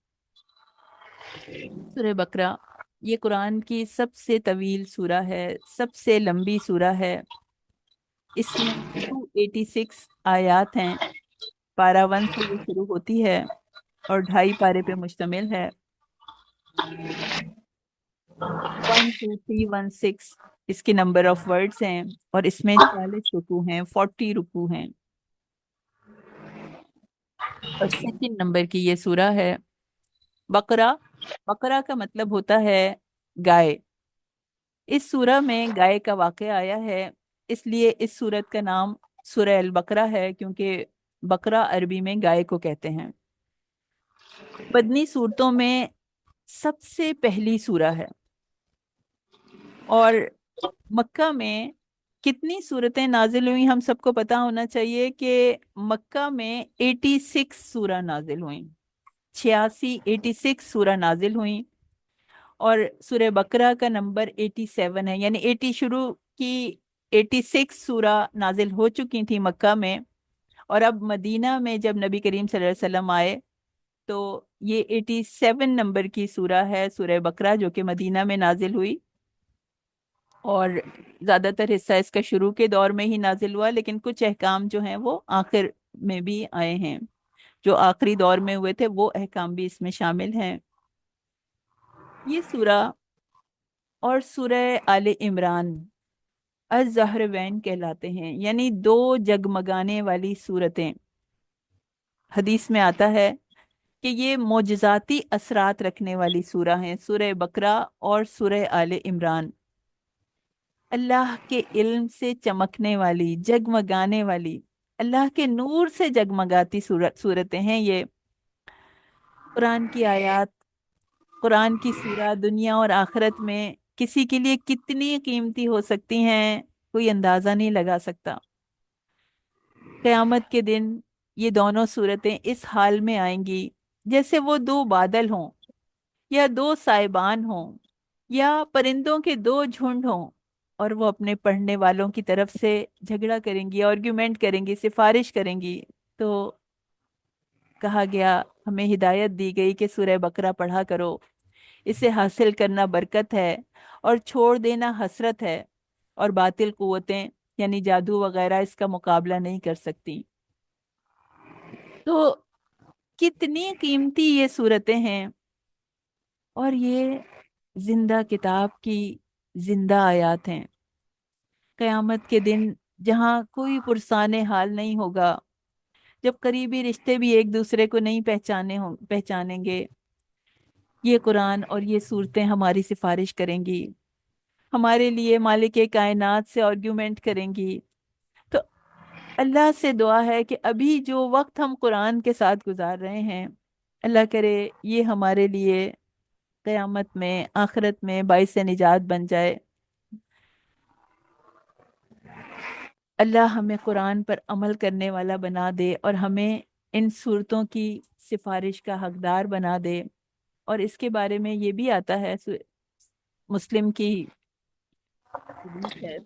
सूरह बकरा ये कुरान की सबसे तवील सूरा है, सबसे लंबी सूरा है। इसमें 286 आयात हैं। पारा 1 से ये शुरू होती है और 2.5 पारे पे मुश्तमिल है। 1 2 3 1 6 इसके नंबर ऑफ वर्ड्स हैं, और इसमें 40 रुकू हैं, 40 रुकू हैं। और सेकंड नंबर की ये सूरा है। बकरा, बकरा का मतलब होता है गाय। इस सूरा में गाय का वाक़या आया है, इसलिए इस सूरत का नाम सूरह अल बकरा है, क्योंकि बकरा अरबी में गाय को कहते हैं। बदनी सूरतों में सबसे पहली सूरा है। और मक्का में कितनी सूरतें नाजिल हुई, हम सबको पता होना चाहिए कि मक्का में 86 सूरा नाजिल हुई, 86 सूरा नाजिल हुई। और सूरह बकरा का नंबर 87 है, यानी 80 शुरू की, 86 सूरा नाजिल हो चुकी थी मक्का में। और अब मदीना में जब नबी करीम सल्लल्लाहु अलैहि वसल्लम आए, तो ये 87 नंबर की सूरा है सूरह बकरा, जो कि मदीना में नाजिल हुई। और ज़्यादातर हिस्सा इसका शुरू के दौर में ही नाजिल हुआ, लेकिन कुछ अहकाम जो हैं वो आखिर में भी आए हैं। जो आखिरी दौर में हुए थे वो अहकाम भी इसमें शामिल हैं। ये सूरा और सूरह आले इमरान अज़-ज़हरवैन कहलाते हैं, यानी दो जगमगाने वाली सूरतें। हदीस में आता है कि ये मोजज़ाती असरात रखने वाली सूरा हैं, सूरह बकरा और सूरह आले इमरान। अल्लाह के इल्म से चमकने वाली, जगमगाने वाली, अल्लाह के नूर से जगमगाती सूरतें हैं ये। कुरान की आयत, कुरान की सूरा दुनिया और आखिरत में किसी के लिए कितनी कीमती हो सकती हैं, कोई अंदाजा नहीं लगा सकता। क़यामत के दिन ये दोनों सूरतें इस हाल में आएंगी जैसे वो दो बादल हों, या दो साइबान हों, या परिंदों के दो झुंड हों, और वो अपने पढ़ने वालों की तरफ से झगड़ा करेंगी, आर्ग्यूमेंट करेंगी, सिफारिश करेंगी। तो कहा गया, हमें हिदायत दी गई कि सूरह बकरा पढ़ा करो, इसे हासिल करना बरकत है और छोड़ देना हसरत है, और बातिल कुव्वतें यानी जादू वगैरह इसका मुकाबला नहीं कर सकती। तो कितनी कीमती ये सूरतें हैं, और ये जिंदा किताब की जिंदा आयात हैं। कयामत के दिन जहाँ कोई पुरसाने हाल नहीं होगा, जब करीबी रिश्ते भी एक दूसरे को नहीं पहचानेंगे, ये कुरान और ये सूरतें हमारी सिफारिश करेंगी, हमारे लिए मालिक कायनात से आर्ग्यूमेंट करेंगी। तो अल्लाह से दुआ है कि अभी जो वक्त हम कुरान के साथ गुजार रहे हैं, अल्लाह करे ये हमारे लिए क़यामत में, आखिरत में बाइस निजात बन जाए। अल्लाह हमें कुरान पर अमल करने वाला बना दे, और हमें इन सूरतों की सिफारिश का हकदार बना दे। और इसके बारे में ये भी आता है, मुस्लिम की हदीस है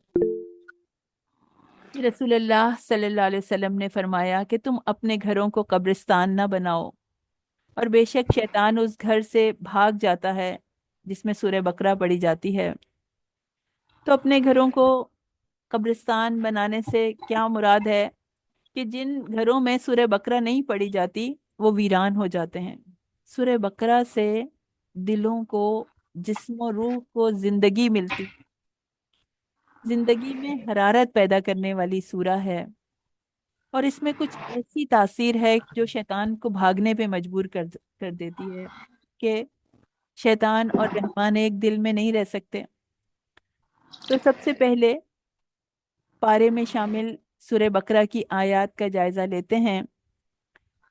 कि रसूलुल्लाह सल्लल्लाहु अलैहि वसल्लम ने फरमाया कि तुम अपने घरों को कब्रिस्तान ना बनाओ, और बेशक शैतान उस घर से भाग जाता है जिसमें सूरह बकरा पढ़ी जाती है। तो अपने घरों को कब्रिस्तान बनाने से क्या मुराद है कि जिन घरों में सूरह बकरा नहीं पढ़ी जाती वो वीरान हो जाते हैं। सूरह बकरा से दिलों को, जिस्म और रूह को जिंदगी मिलती, जिंदगी में हरारत पैदा करने वाली सूरा है। और इसमें कुछ ऐसी तासीर है जो शैतान को भागने पे मजबूर कर देती है, कि शैतान और रहमान एक दिल में नहीं रह सकते। तो सबसे पहले पारे में शामिल سورہ بقرہ کی آیات کا جائزہ لیتے ہیں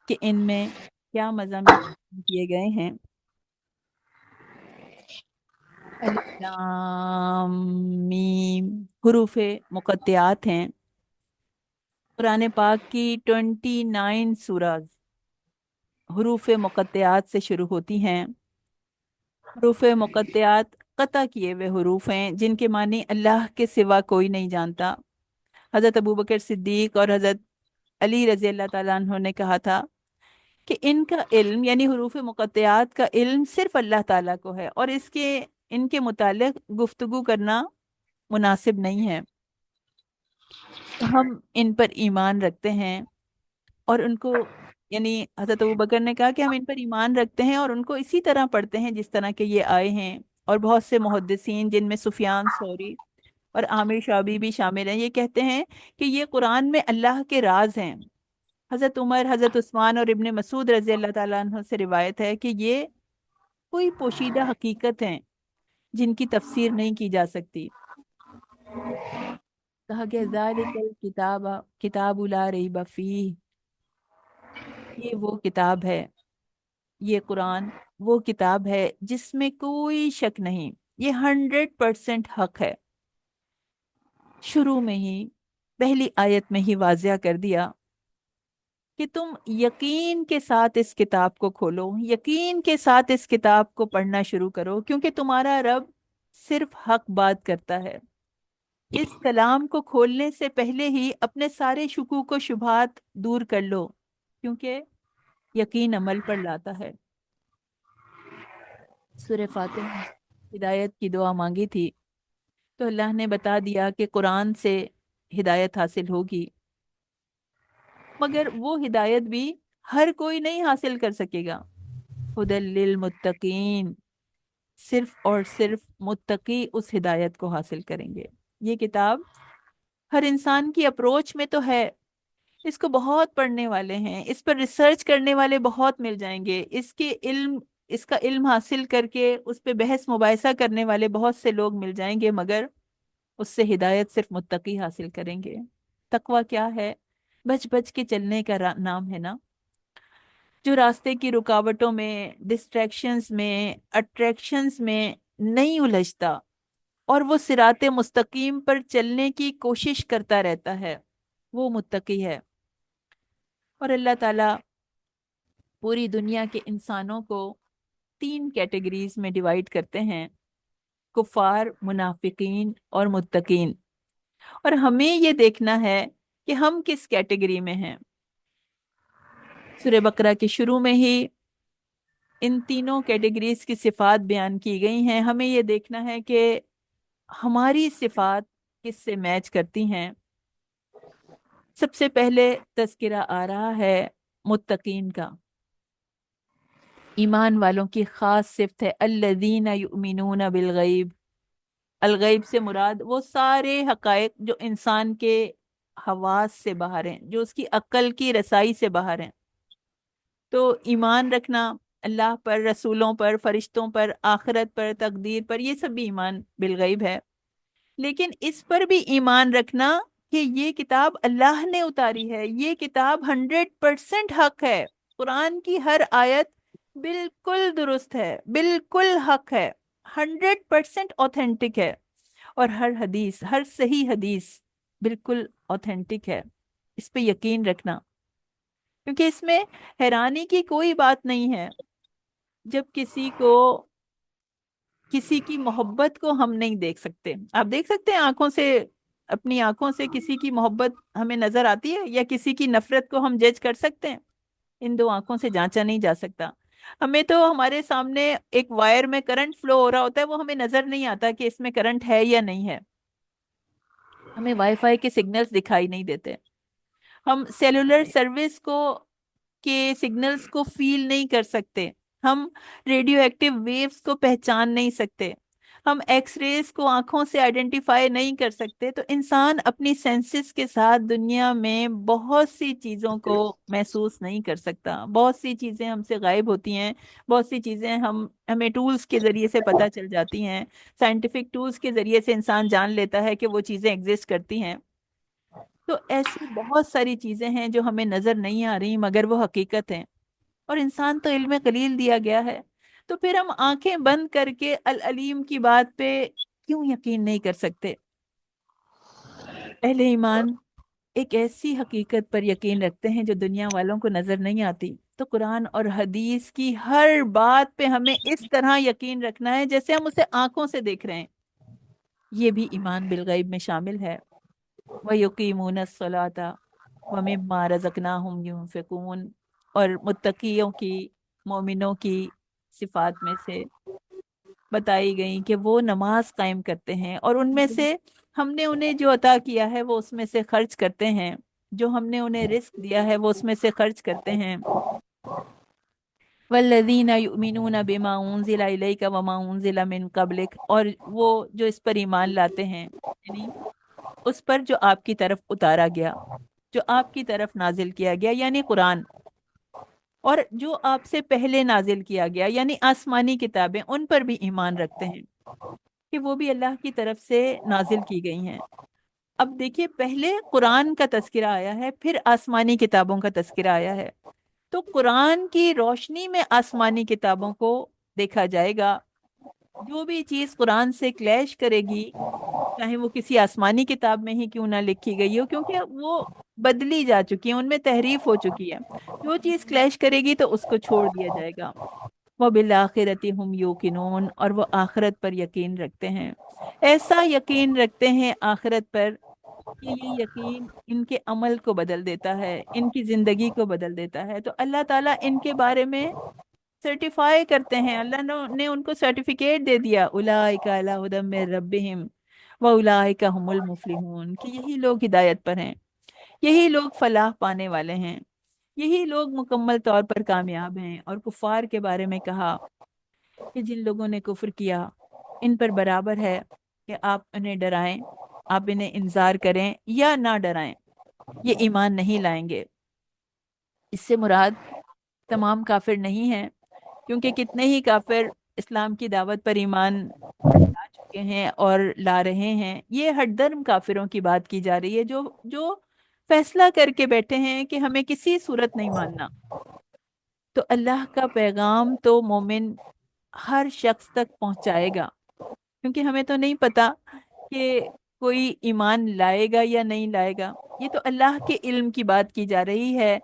کہ ان میں کیا مضامین کیے گئے ہیں۔ الف لام میم حروف مقطعات ہیں۔ قرآن پاک کی 29 سوراز حروف مقطعات سے شروع ہوتی ہیں۔ حروف مقطعات قطع کیے ہوئے حروف ہیں جن کے معنی اللہ کے سوا کوئی نہیں جانتا۔ حضرت ابوبکر صدیق اور حضرت علی رضی اللہ تعالیٰ عنہ نے کہا تھا کہ ان کا علم یعنی حروف مقطعات کا علم صرف اللہ تعالیٰ کو ہے، اور ان کے متعلق گفتگو کرنا مناسب نہیں ہے۔ تو ہم ان پر ایمان رکھتے ہیں اور ان کو، یعنی حضرت ابوبکر نے کہا کہ ہم ان پر ایمان رکھتے ہیں اور ان کو اسی طرح پڑھتے ہیں جس طرح کے یہ آئے ہیں۔ اور بہت سے محدثین جن میں سفیان ثوری اور عامر شعبی بھی شامل ہیں، یہ کہتے ہیں کہ یہ قرآن میں اللہ کے راز ہیں۔ حضرت عمر، حضرت عثمان اور ابن مسعود رضی اللہ تعالیٰ عنہ سے روایت ہے کہ یہ کوئی پوشیدہ حقیقت ہیں جن کی تفسیر نہیں کی جا سکتی۔ کہا کہ ذالک الکتاب کتاب لا ریب فیہ، یہ وہ کتاب ہے، یہ قرآن وہ کتاب ہے جس میں کوئی شک نہیں، یہ 100% حق ہے۔ شروع میں ہی پہلی آیت میں ہی واضح کر دیا کہ تم یقین کے ساتھ اس کتاب کو کھولو، یقین کے ساتھ اس کتاب کو پڑھنا شروع کرو، کیونکہ تمہارا رب صرف حق بات کرتا ہے۔ اس کلام کو کھولنے سے پہلے ہی اپنے سارے شکوک و شبہات دور کر لو، کیونکہ یقین عمل پر لاتا ہے۔ سورہ فاتحہ میں ہدایت کی دعا مانگی تھی تو اللہ نے بتا دیا کہ قرآن سے ہدایت حاصل ہوگی، مگر وہ ہدایت بھی ہر کوئی نہیں حاصل کر سکے گا۔ ہدی للمتقین، صرف اور صرف متقی اس ہدایت کو حاصل کریں گے۔ یہ کتاب ہر انسان کی اپروچ میں تو ہے، اس کو بہت پڑھنے والے ہیں، اس پر ریسرچ کرنے والے بہت مل جائیں گے، اس کا علم حاصل کر کے اس پہ بحث مباحثہ کرنے والے بہت سے لوگ مل جائیں گے، مگر اس سے ہدایت صرف متقی حاصل کریں گے۔ تقوی کیا ہے؟ بچ بچ کے چلنے کا نام ہے نا، جو راستے کی رکاوٹوں میں، ڈسٹریکشنز میں، اٹریکشنز میں نہیں الجھتا اور وہ صراط مستقیم پر چلنے کی کوشش کرتا رہتا ہے، وہ متقی ہے۔ اور اللہ تعالیٰ پوری دنیا کے انسانوں کو 3 کیٹیگریز میں ڈیوائیڈ کرتے ہیں: کفار، منافقین اور متقین۔ اور ہمیں یہ دیکھنا ہے کہ ہم کس کیٹیگری میں ہیں۔ سورہ بقرہ کے شروع میں ہی ان تینوں کیٹیگریز کی صفات بیان کی گئی ہیں۔ ہمیں یہ دیکھنا ہے کہ ہماری صفات کس سے میچ کرتی ہیں۔ سب سے پہلے تذکرہ آ رہا ہے متقین کا۔ ایمان والوں کی خاص صفت ہے الذین یؤمنون بالغیب۔ الغیب سے مراد وہ سارے حقائق جو انسان کے حواس سے باہر ہیں، جو اس کی عقل کی رسائی سے باہر ہیں۔ تو ایمان رکھنا اللہ پر، رسولوں پر، فرشتوں پر، آخرت پر، تقدیر پر، یہ سب بھی ایمان بالغیب ہے۔ لیکن اس پر بھی ایمان رکھنا کہ یہ کتاب اللہ نے اتاری ہے، یہ کتاب 100% حق ہے، قرآن کی ہر آیت بالکل درست ہے، بالکل حق ہے، 100% اوتھینٹک ہے، اور ہر حدیث، ہر صحیح حدیث بالکل اوتھینٹک ہے۔ اس پہ یقین رکھنا، کیونکہ اس میں حیرانی کی کوئی بات نہیں ہے۔ جب کسی کی محبت کو ہم نہیں دیکھ سکتے، آپ دیکھ سکتے ہیں آنکھوں سے، اپنی آنکھوں سے کسی کی محبت ہمیں نظر آتی ہے، یا کسی کی نفرت کو ہم جج کر سکتے ہیں؟ ان 2 آنکھوں سے جانچا نہیں جا سکتا۔ ہمیں تو ہمارے سامنے ایک وائر میں کرنٹ فلو ہو رہا ہوتا ہے، وہ ہمیں نظر نہیں آتا کہ اس میں کرنٹ ہے یا نہیں ہے، ہمیں وائی فائی کے سگنلز دکھائی نہیں دیتے، ہم سیلولر سروس کے سگنلز کو فیل نہیں کر سکتے، ہم ریڈیو ایکٹیو ویوز کو پہچان نہیں سکتے، ہم ایکس ریز کو آنکھوں سے آئیڈینٹیفائی نہیں کر سکتے۔ تو انسان اپنی سینسز کے ساتھ دنیا میں بہت سی چیزوں کو محسوس نہیں کر سکتا، بہت سی چیزیں ہم سے غائب ہوتی ہیں، بہت سی چیزیں ہمیں ٹولز کے ذریعے سے پتہ چل جاتی ہیں، سائنٹیفک ٹولز کے ذریعے سے انسان جان لیتا ہے کہ وہ چیزیں ایگزسٹ کرتی ہیں۔ تو ایسی بہت ساری چیزیں ہیں جو ہمیں نظر نہیں آ رہی مگر وہ حقیقت ہیں، اور انسان تو علم قلیل دیا گیا ہے، تو پھر ہم آنکھیں بند کر کے العلیم کی بات پہ کیوں یقین نہیں کر سکتے؟ اہل ایمان ایک ایسی حقیقت پر یقین رکھتے ہیں جو دنیا والوں کو نظر نہیں آتی، تو قرآن اور حدیث کی ہر بات پہ ہمیں اس طرح یقین رکھنا ہے جیسے ہم اسے آنکھوں سے دیکھ رہے ہیں۔ یہ بھی ایمان بالغیب میں شامل ہے۔ وَيُقِيمُونَ الصَّلَاةَ وَمِمَّا رَزَقْنَاهُمْ يُنْفِقُونَ، اور متقیوں کی، مومنوں کی صفات میں سے بتائی گئی کہ وہ نماز قائم کرتے ہیں، اور ان میں سے ہم نے انہیں جو عطا کیا ہے وہ اس میں سے خرچ کرتے ہیں، جو ہم نے انہیں رزق دیا ہے وہ اس میں سے خرچ کرتے ہیں۔ والذین یؤمنون بما انزل الیک وما انزل من قبلک، اور وہ جو اس پر ایمان لاتے ہیں، یعنی اس پر جو آپ کی طرف اتارا گیا، جو آپ کی طرف نازل کیا گیا یعنی قرآن، اور جو آپ سے پہلے نازل کیا گیا یعنی آسمانی کتابیں، ان پر بھی ایمان رکھتے ہیں کہ وہ بھی اللہ کی طرف سے نازل کی گئی ہیں۔ اب دیکھیے، پہلے قرآن کا تذکرہ آیا ہے، پھر آسمانی کتابوں کا تذکرہ آیا ہے، تو قرآن کی روشنی میں آسمانی کتابوں کو دیکھا جائے گا۔ جو بھی چیز قرآن سے کلیش کرے گی، چاہے وہ کسی آسمانی کتاب میں ہی کیوں نہ لکھی گئی ہو، کیونکہ وہ بدلی جا چکی ہے، ان میں تحریف ہو چکی ہے، جو چیز کلیش کرے گی تو اس کو چھوڑ دیا جائے گا۔ وہ بالآخرتی ہم یوقنون، اور وہ آخرت پر یقین رکھتے ہیں، ایسا یقین رکھتے ہیں آخرت پر کہ یہ یقین ان کے عمل کو بدل دیتا ہے، ان کی زندگی کو بدل دیتا ہے۔ تو اللہ تعالیٰ ان کے بارے میں سرٹیفائی کرتے ہیں، اللہ نے ان کو سرٹیفکیٹ دے دیا، اولئک علی ھدی من ربہم واولئک ھم المفلحون، کہ یہی لوگ ہدایت پر ہیں، یہی لوگ فلاح پانے والے ہیں، یہی لوگ مکمل طور پر کامیاب ہیں۔ اور کفار کے بارے میں کہا کہ جن لوگوں نے کفر کیا، ان پر برابر ہے کہ آپ انہیں ڈرائیں، آپ انہیں انذار کریں یا نہ ڈرائیں، یہ ایمان نہیں لائیں گے۔ اس سے مراد تمام کافر نہیں ہیں، کیونکہ کتنے ہی کافر اسلام کی دعوت پر ایمان لا چکے ہیں اور لا رہے ہیں۔ یہ ہٹ درم کافروں کی بات کی جا رہی ہے، جو فیصلہ کر کے بیٹھے ہیں کہ ہمیں کسی صورت نہیں ماننا۔ تو اللہ کا پیغام تو مومن ہر شخص تک پہنچائے گا، کیونکہ ہمیں تو نہیں پتا کہ کوئی ایمان لائے گا یا نہیں لائے گا، یہ تو اللہ کے علم کی بات کی جا رہی ہے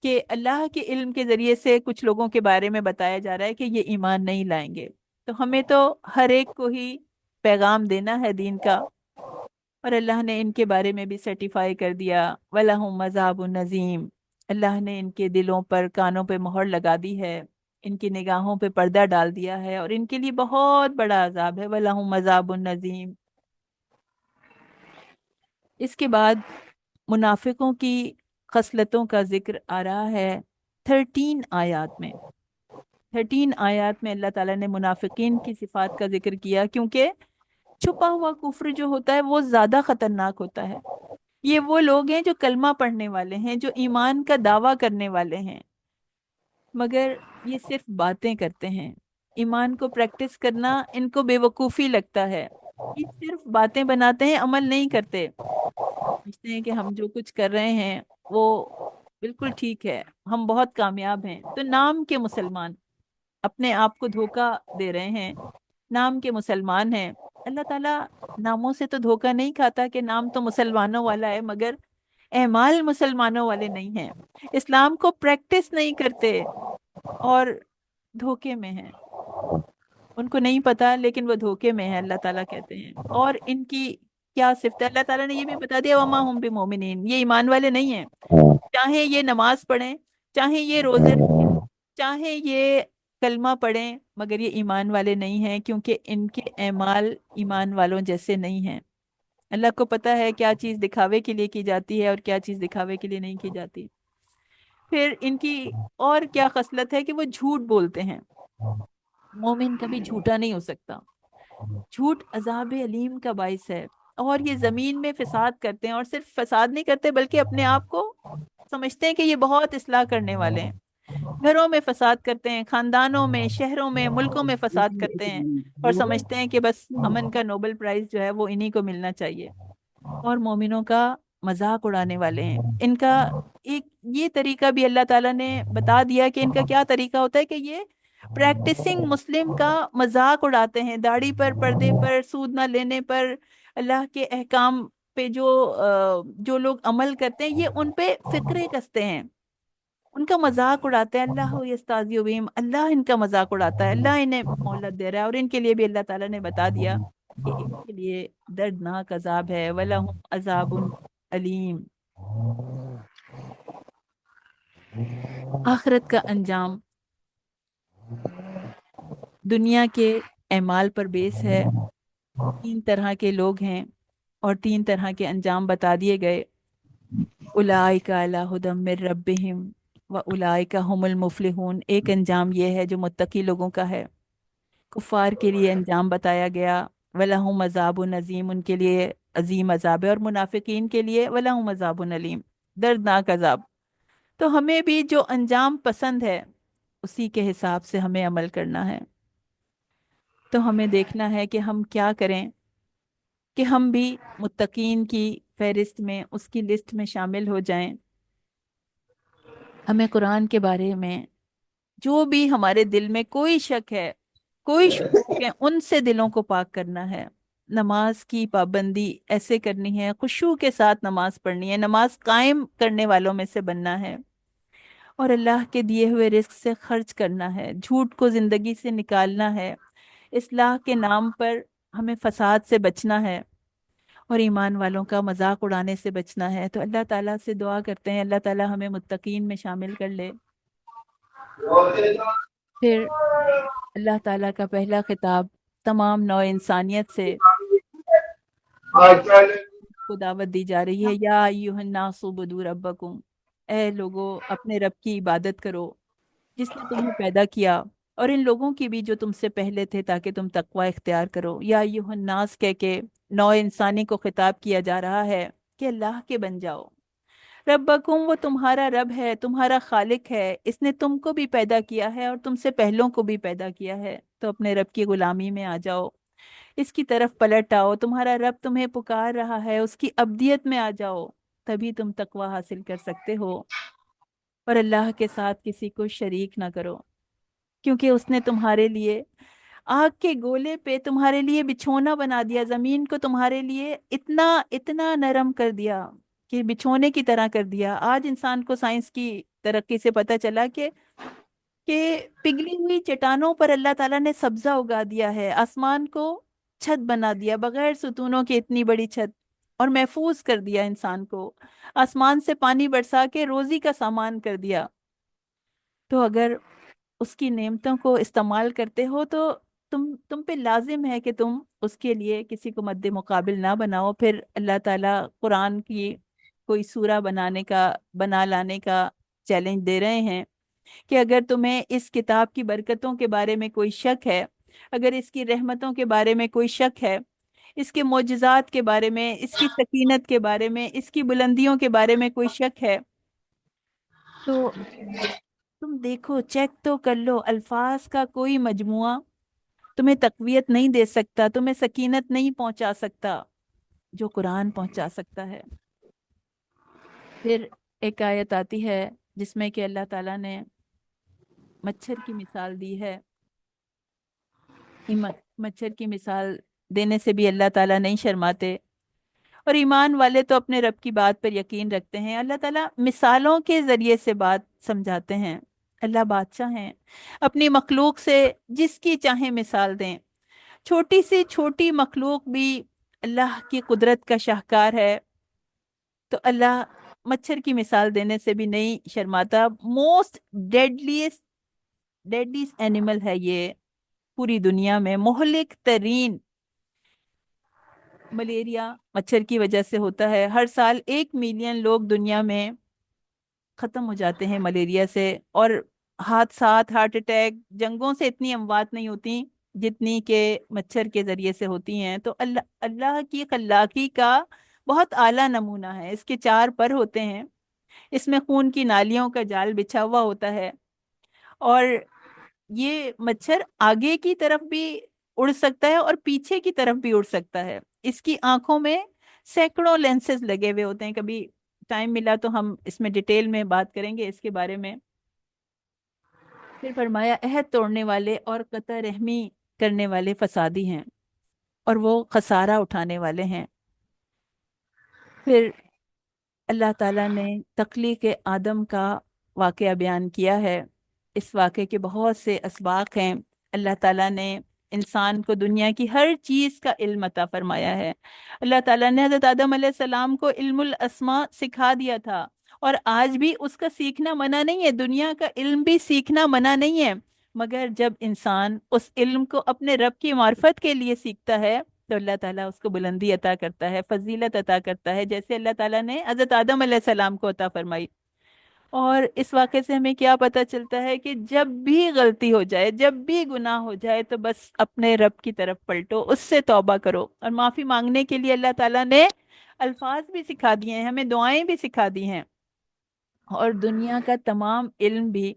کہ اللہ کے علم کے ذریعے سے کچھ لوگوں کے بارے میں بتایا جا رہا ہے کہ یہ ایمان نہیں لائیں گے، تو ہمیں تو ہر ایک کو ہی پیغام دینا ہے دین کا، اور اللہ نے ان کے بارے میں بھی سرٹیفائی کر دیا، وَلَهُمْ عَذَابٌ عَظِيمٌ، اللہ نے ان کے دلوں پر، کانوں پہ مہر لگا دی ہے، ان کی نگاہوں پہ پردہ ڈال دیا ہے، اور ان کے لیے بہت بڑا عذاب ہے، وَلَهُمْ عَذَابٌ عَظِيمٌ۔ اس کے بعد منافقوں کی خصلتوں کا ذکر آ رہا ہے 13 آیات میں۔ 13 آیات میں اللہ تعالیٰ نے منافقین کی صفات کا ذکر کیا، کیونکہ چھپا ہوا کفر جو ہوتا ہے وہ زیادہ خطرناک ہوتا ہے۔ یہ وہ لوگ ہیں جو کلمہ پڑھنے والے ہیں، جو ایمان کا دعویٰ کرنے والے ہیں، مگر یہ صرف باتیں کرتے ہیں۔ ایمان کو پریکٹس کرنا ان کو بے وقوفی لگتا ہے، یہ صرف باتیں بناتے ہیں، عمل نہیں کرتے، سمجھتے ہیں کہ ہم جو کچھ کر رہے ہیں وہ بالکل ٹھیک ہے، ہم بہت کامیاب ہیں، تو نام کے مسلمان اپنے آپ کو دھوکہ دے رہے ہیں، نام کے مسلمان ہیں۔ اللہ تعالیٰ ناموں سے تو دھوکہ نہیں کھاتا کہ نام تو مسلمانوں والا ہے، مگر اعمال مسلمانوں والے نہیں ہیں، اسلام کو پریکٹس نہیں کرتے اور دھوکے میں ہیں، ان کو نہیں پتا لیکن وہ دھوکے میں ہیں، اللہ تعالیٰ کہتے ہیں۔ اور ان کی کیا صفت ہے، اللہ تعالیٰ نے یہ بھی بتا دیا، وما ہم بمومنین، یہ ایمان والے نہیں ہیں، چاہے یہ نماز پڑھیں، چاہے یہ روزے رکھیں، چاہے یہ کلمہ پڑھیں، مگر یہ ایمان والے نہیں ہیں، کیونکہ ان کے اعمال ایمان والوں جیسے نہیں ہیں۔ اللہ کو پتا ہے کیا چیز دکھاوے کے لیے کی جاتی ہے اور کیا چیز دکھاوے کے لیے نہیں کی جاتی۔ پھر ان کی اور کیا خصلت ہے کہ وہ جھوٹ بولتے ہیں، مومن کبھی جھوٹا نہیں ہو سکتا، جھوٹ عذاب علیم کا باعث ہے، اور یہ زمین میں فساد کرتے ہیں، اور صرف فساد نہیں کرتے بلکہ اپنے آپ کو سمجھتے ہیں کہ یہ بہت اصلاح کرنے والے ہیں، گھروں میں فساد کرتے ہیں، خاندانوں میں، شہروں میں، ملکوں میں فساد کرتے ہیں، اور سمجھتے ہیں کہ بس امن کا نوبل پرائز جو ہے وہ انہی کو ملنا چاہیے۔ اور مومنوں کا مذاق اڑانے والے ہیں۔ ان کا ایک یہ طریقہ بھی اللہ تعالیٰ نے بتا دیا کہ ان کا کیا طریقہ ہوتا ہے کہ یہ پریکٹسنگ مسلم کا مذاق اڑاتے ہیں، داڑھی پر، پردے پر، سود نہ لینے پر، اللہ کے احکام پہ جو لوگ عمل کرتے ہیں یہ ان پہ فقرے کستے ہیں، ان کا مذاق اڑاتے ہیں۔ اللہ یستہزئ بہم، اللہ ان کا مذاق اڑاتا ہے، اللہ انہیں مہلت دے رہا ہے، اور ان کے لیے بھی اللہ تعالیٰ نے بتا دیا کہ ان کے لیے دردناک عذاب ہے، وَلَهُمْ عَذَابٌ علیم۔ آخرت کا انجام دنیا کے اعمال پر بیس ہے۔ تین طرح کے لوگ ہیں اور تین طرح کے انجام بتا دیے گئے۔ اولئک علی ھدی من ربہم واولئک ھم المفلحون، ایک انجام یہ ہے جو متقی لوگوں کا ہے۔ کفار کے لیے انجام بتایا گیا، وَلَهُمْ عَذَابٌ عظیم، ان کے لیے عظیم عذاب ہے، اور منافقین کے لیے وَلَهُمْ عَذَابٌ علیم، دردناک عذاب۔ تو ہمیں بھی جو انجام پسند ہے اسی کے حساب سے ہمیں عمل کرنا ہے۔ تو ہمیں دیکھنا ہے کہ ہم کیا کریں کہ ہم بھی متقین کی فہرست میں، اس کی لسٹ میں شامل ہو جائیں۔ ہمیں قرآن کے بارے میں جو بھی ہمارے دل میں کوئی شک ہے، کوئی شکوک ہے، ان سے دلوں کو پاک کرنا ہے۔ نماز کی پابندی ایسے کرنی ہے، خشوع کے ساتھ نماز پڑھنی ہے، نماز قائم کرنے والوں میں سے بننا ہے، اور اللہ کے دیے ہوئے رزق سے خرچ کرنا ہے، جھوٹ کو زندگی سے نکالنا ہے، اصلاح کے نام پر ہمیں فساد سے بچنا ہے، اور ایمان والوں کا مذاق اڑانے سے بچنا ہے۔ تو اللہ تعالیٰ سے دعا کرتے ہیں اللہ تعالیٰ ہمیں متقین میں شامل کر لے۔ پھر اللہ تعالیٰ کا پہلا خطاب تمام نوع انسانیت سے کو دعوت دی جا رہی ہے، یا ایھا الناس اعبدوا ربکم، اے لوگو اپنے رب کی عبادت کرو جس نے تمہیں پیدا کیا، اور ان لوگوں کی بھی جو تم سے پہلے تھے، تاکہ تم تقوی اختیار کرو۔ یا ایھا الناس کہہ کے نوع انسانی کو خطاب کیا جا رہا ہے کہ اللہ کے بن جاؤ۔ ربکم، وہ تمہارا رب ہے، تمہارا خالق ہے، اس نے تم کو بھی پیدا کیا ہے اور تم سے پہلوں کو بھی پیدا کیا ہے، تو اپنے رب کی غلامی میں آ جاؤ، اس کی طرف پلٹ آؤ، تمہارا رب تمہیں پکار رہا ہے، اس کی عبدیت میں آ جاؤ، تبھی تم تقوی حاصل کر سکتے ہو، اور اللہ کے ساتھ کسی کو شریک نہ کرو، کیونکہ اس نے تمہارے لیے آگ کے گولے پہ تمہارے لیے بچھونا بنا دیا، زمین کو تمہارے لیے اتنا اتنا نرم کر دیا کہ بچھونے کی طرح کر دیا۔ آج انسان کو سائنس کی ترقی سے پتہ چلا کہ پگھلی ہوئی چٹانوں پر اللہ تعالیٰ نے سبزہ اگا دیا ہے، آسمان کو چھت بنا دیا بغیر ستونوں کے، اتنی بڑی چھت، اور محفوظ کر دیا انسان کو، آسمان سے پانی برسا کے روزی کا سامان کر دیا۔ تو اگر اس کی نعمتوں کو استعمال کرتے ہو تو تم پہ لازم ہے کہ تم اس کے لیے کسی کو مد مقابل نہ بناؤ۔ پھر اللہ تعالیٰ قرآن کی کوئی سورہ بنا لانے کا چیلنج دے رہے ہیں کہ اگر تمہیں اس کتاب کی برکتوں کے بارے میں کوئی شک ہے، اگر اس کی رحمتوں کے بارے میں کوئی شک ہے، اس کے معجزات کے بارے میں، اس کی سکینت کے بارے میں، اس کی بلندیوں کے بارے میں کوئی شک ہے، تو تم دیکھو، چیک تو کر لو، الفاظ کا کوئی مجموعہ تمہیں تقویت نہیں دے سکتا، تمہیں سکینت نہیں پہنچا سکتا جو قرآن پہنچا سکتا ہے۔ پھر ایک آیت آتی ہے جس میں کہ اللہ تعالیٰ نے مچھر کی مثال دی ہے۔ مچھر کی مثال دینے سے بھی اللہ تعالیٰ نہیں شرماتے، اور ایمان والے تو اپنے رب کی بات پر یقین رکھتے ہیں۔ اللہ تعالیٰ مثالوں کے ذریعے سے بات سمجھاتے ہیں۔ اللہ بادشاہ ہیں، اپنی مخلوق سے جس کی چاہیں مثال دیں، چھوٹی سی چھوٹی مخلوق بھی اللہ کی قدرت کا شاہکار ہے، تو اللہ مچھر کی مثال دینے سے بھی نہیں شرماتا۔ موسٹ ڈیڈلیسٹ اینیمل ہے یہ پوری دنیا میں، مہلک ترین۔ ملیریا مچھر کی وجہ سے ہوتا ہے، ہر سال 1 ملین لوگ دنیا میں ختم ہو جاتے ہیں ملیریا سے، اور حادثات، ہارٹ اٹیک، جنگوں سے اتنی اموات نہیں ہوتی جتنی کہ مچھر کے ذریعے سے ہوتی ہیں۔ تو اللہ کی خلاقی کا بہت اعلیٰ نمونہ ہے۔ اس کے 4 پر ہوتے ہیں، اس میں خون کی نالیوں کا جال بچھا ہوا ہوتا ہے، اور یہ مچھر آگے کی طرف بھی اڑ سکتا ہے اور پیچھے کی طرف بھی اڑ سکتا ہے۔ اس کی آنکھوں میں सैकड़ों लेंसेज लगे हुए होते हैं। कभी टाइम मिला तो हम इसमें डिटेल में बात करेंगे इसके बारे में। फिर फरमाया अहद तोड़ने वाले और कतई रहमी करने वाले फसादी हैं और वो खसारा उठाने वाले हैं। फिर अल्लाह ताला ने तख्लीक आदम का वाक़या बयान किया है। इस वाक़े के बहुत से असबाक हैं। अल्लाह ताला ने इंसान को दुनिया की हर चीज़ का इल्म अता फरमाया है। अल्लाह ताला ने हज़रत आदम अलैहिस्सलाम को इल्मुल अस्मा सिखा दिया था, और आज भी उसका सीखना मना नहीं है, दुनिया का इल्म भी सीखना मना नहीं है। मगर जब इंसान उस इल्म को अपने रब की मार्फत के लिए सीखता है तो अल्लाह ताला उसको बुलंदी अता करता है, फजीलत अता करता है, जैसे अल्लाह ताला ने हजरत आदम अलैहिस्सलाम को अता फरमाई। और इस वाक़े से हमें क्या पता चलता है कि जब भी गलती हो जाए, जब भी गुनाह हो जाए, तो बस अपने रब की तरफ पलटो, उससे तौबा करो। और माफ़ी मांगने के लिए अल्लाह ताला ने अल्फाज भी सिखा दिए हैं, हमें दुआएं भी सिखा दी हैं। और दुनिया का तमाम इल्म भी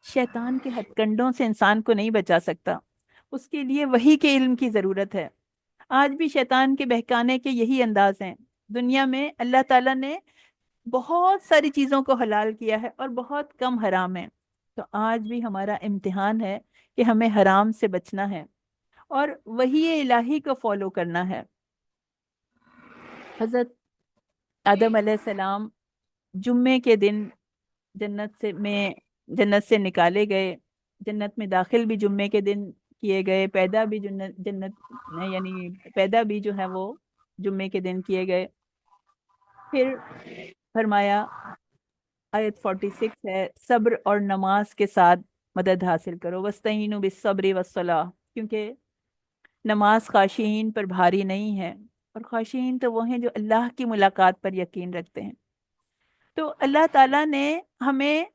शैतान के हथकंडों से इंसान को नहीं बचा सकता, उसके लिए वही के इल्म की ज़रूरत है। आज भी शैतान के बहकाने के यही अंदाज हैं। दुनिया में अल्लाह ताला ने बहुत सारी चीज़ों को हलाल किया है और बहुत कम हराम है। तो आज भी हमारा इम्तिहान है कि हमें हराम से बचना है और वही इलाही को फॉलो करना है। हजरत आदम अलैहिस्सलाम जुम्मे के दिन जन्नत से निकाले गए। जन्नत में दाखिल भी जुम्मे के दिन किए गए, पैदा भी जन्नत जन्नत यानी पैदा भी जो है वो जुम्मे के दिन किए गए। फिर फरमाया, आयत 46 है, सब्र और नमाज के साथ मदद हासिल करो, वस्तईनु बिस्सब्रि वस्सलाह, क्योंकि नमाज खाशिईन पर भारी नहीं है। और खाशिईन तो वो हैं जो अल्लाह की मुलाकात पर यकीन रखते हैं। तो अल्लाह ताला ने हमें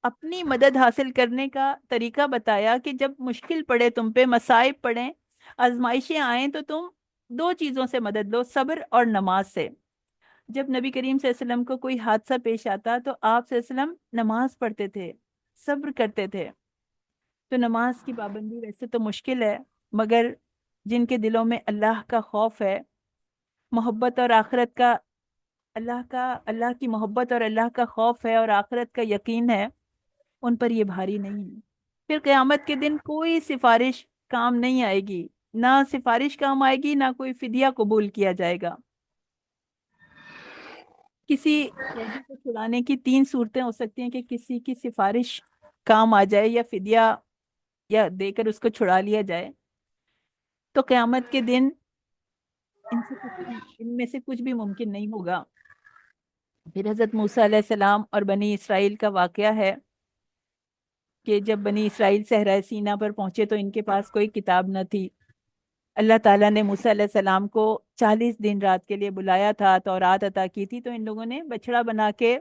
अपनी मदद हासिल करने का तरीका बताया कि जब मुश्किल पड़े, तुम पे मसाइब पड़े, आजमाइशें आए, तो तुम दो चीजों से मदद लो, सब्र और नमाज से। जब नबी करीम सल्लल्लाहु अलैहि वसल्लम को कोई हादसा पेश आता तो आप सल्लल्लाहु अलैहि वसल्लम नमाज पढ़ते थे, सब्र करते थे। तो नमाज की पाबंदी वैसे तो मुश्किल है, मगर जिनके दिलों में अल्लाह का खौफ है, मोहब्बत और आखिरत का, अल्लाह की मोहब्बत और अल्लाह का खौफ है और आखिरत का यकीन है, उन पर ये भारी नहीं है। फिर क़यामत के दिन कोई सिफारिश काम नहीं आएगी, ना सिफारिश काम आएगी, ना कोई फिदिया कबूल किया जाएगा। किसी कैदी को छुड़ाने की तीन सूरतें हो सकती हैं, कि किसी की सिफारिश काम आ जाए या फिदिया या देकर उसको छुड़ा लिया जाए। तो क़यामत के दिन इनमें से कुछ भी मुमकिन नहीं होगा। फिर हजरत मूसा अलैहिस्सलाम और बनी इसराइल का वाकया है कि जब बनी इसराइल सहरा सीना पर पहुंचे तो इनके पास कोई किताब न थी। अल्लाह ताला ने मूसा अलैहिस्सलाम को 40 दिन रात के लिए बुलाया था, तौरात अता की थी, तो इन लोगों ने बछड़ा बना के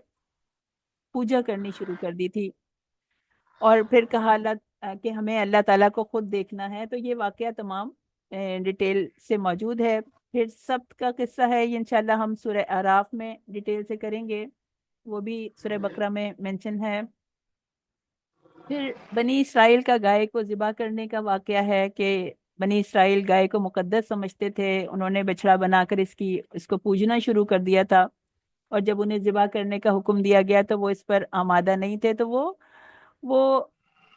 पूजा करनी शुरू कर दी थी। और फिर कहा अल्लाह कि हमें अल्लाह ताला को खुद देखना है। तो ये वाकया तमाम डिटेल से मौजूद है। फिर सब्त का किस्सा है, ये इंशाल्लाह हम सूरह आराफ में डिटेल से करेंगे, वो भी सूरह बकरा में मेंशन है। फिर बनी इसराइल का गाय को ज़िबा करने का वाकया है कि बनी इसराइल गाय को मुकद्दस समझते थे, उन्होंने बछड़ा बनाकर इसको पूजना शुरू कर दिया था। और जब उन्हें ज़िबा करने का हुक्म दिया गया तो वो इस पर आमादा नहीं थे, तो वो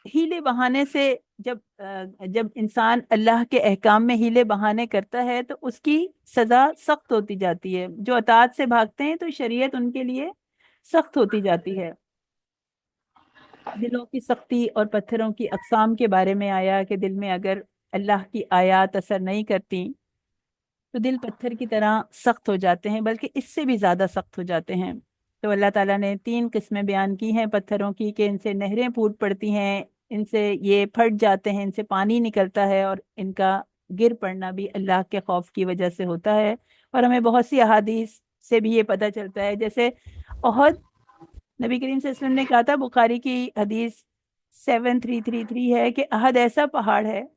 हीले बहाने से, जब इंसान अल्लाह के अहकाम में हीले बहाने करता है तो उसकी सजा सख्त होती जाती है। जो अताअत से भागते हैं तो शरीयत उनके लिए सख्त होती जाती है। दिलों की सख्ती और पत्थरों की अकसाम के बारे में आया कि दिल में अगर अल्लाह की आयत असर नहीं करती तो दिल पत्थर की तरह सख्त हो जाते हैं, बल्कि इससे भी ज्यादा सख्त हो जाते हैं। तो अल्लाह ताला ने तीन किस्में बयान की हैं पत्थरों की, कि इनसे नहरें फूट पड़ती हैं, इनसे ये फट जाते हैं, इनसे पानी निकलता है, और इनका गिर पड़ना भी अल्लाह के खौफ की वजह से होता है। और हमें बहुत सी अहादीस से भी ये पता चलता है, जैसे ओहद, नबी करीम सल्लल्लाहु अलैहि वसल्लम ने कहा था, बुखारी की हदीस 7333 है, कि अहद ऐसा पहाड़ है,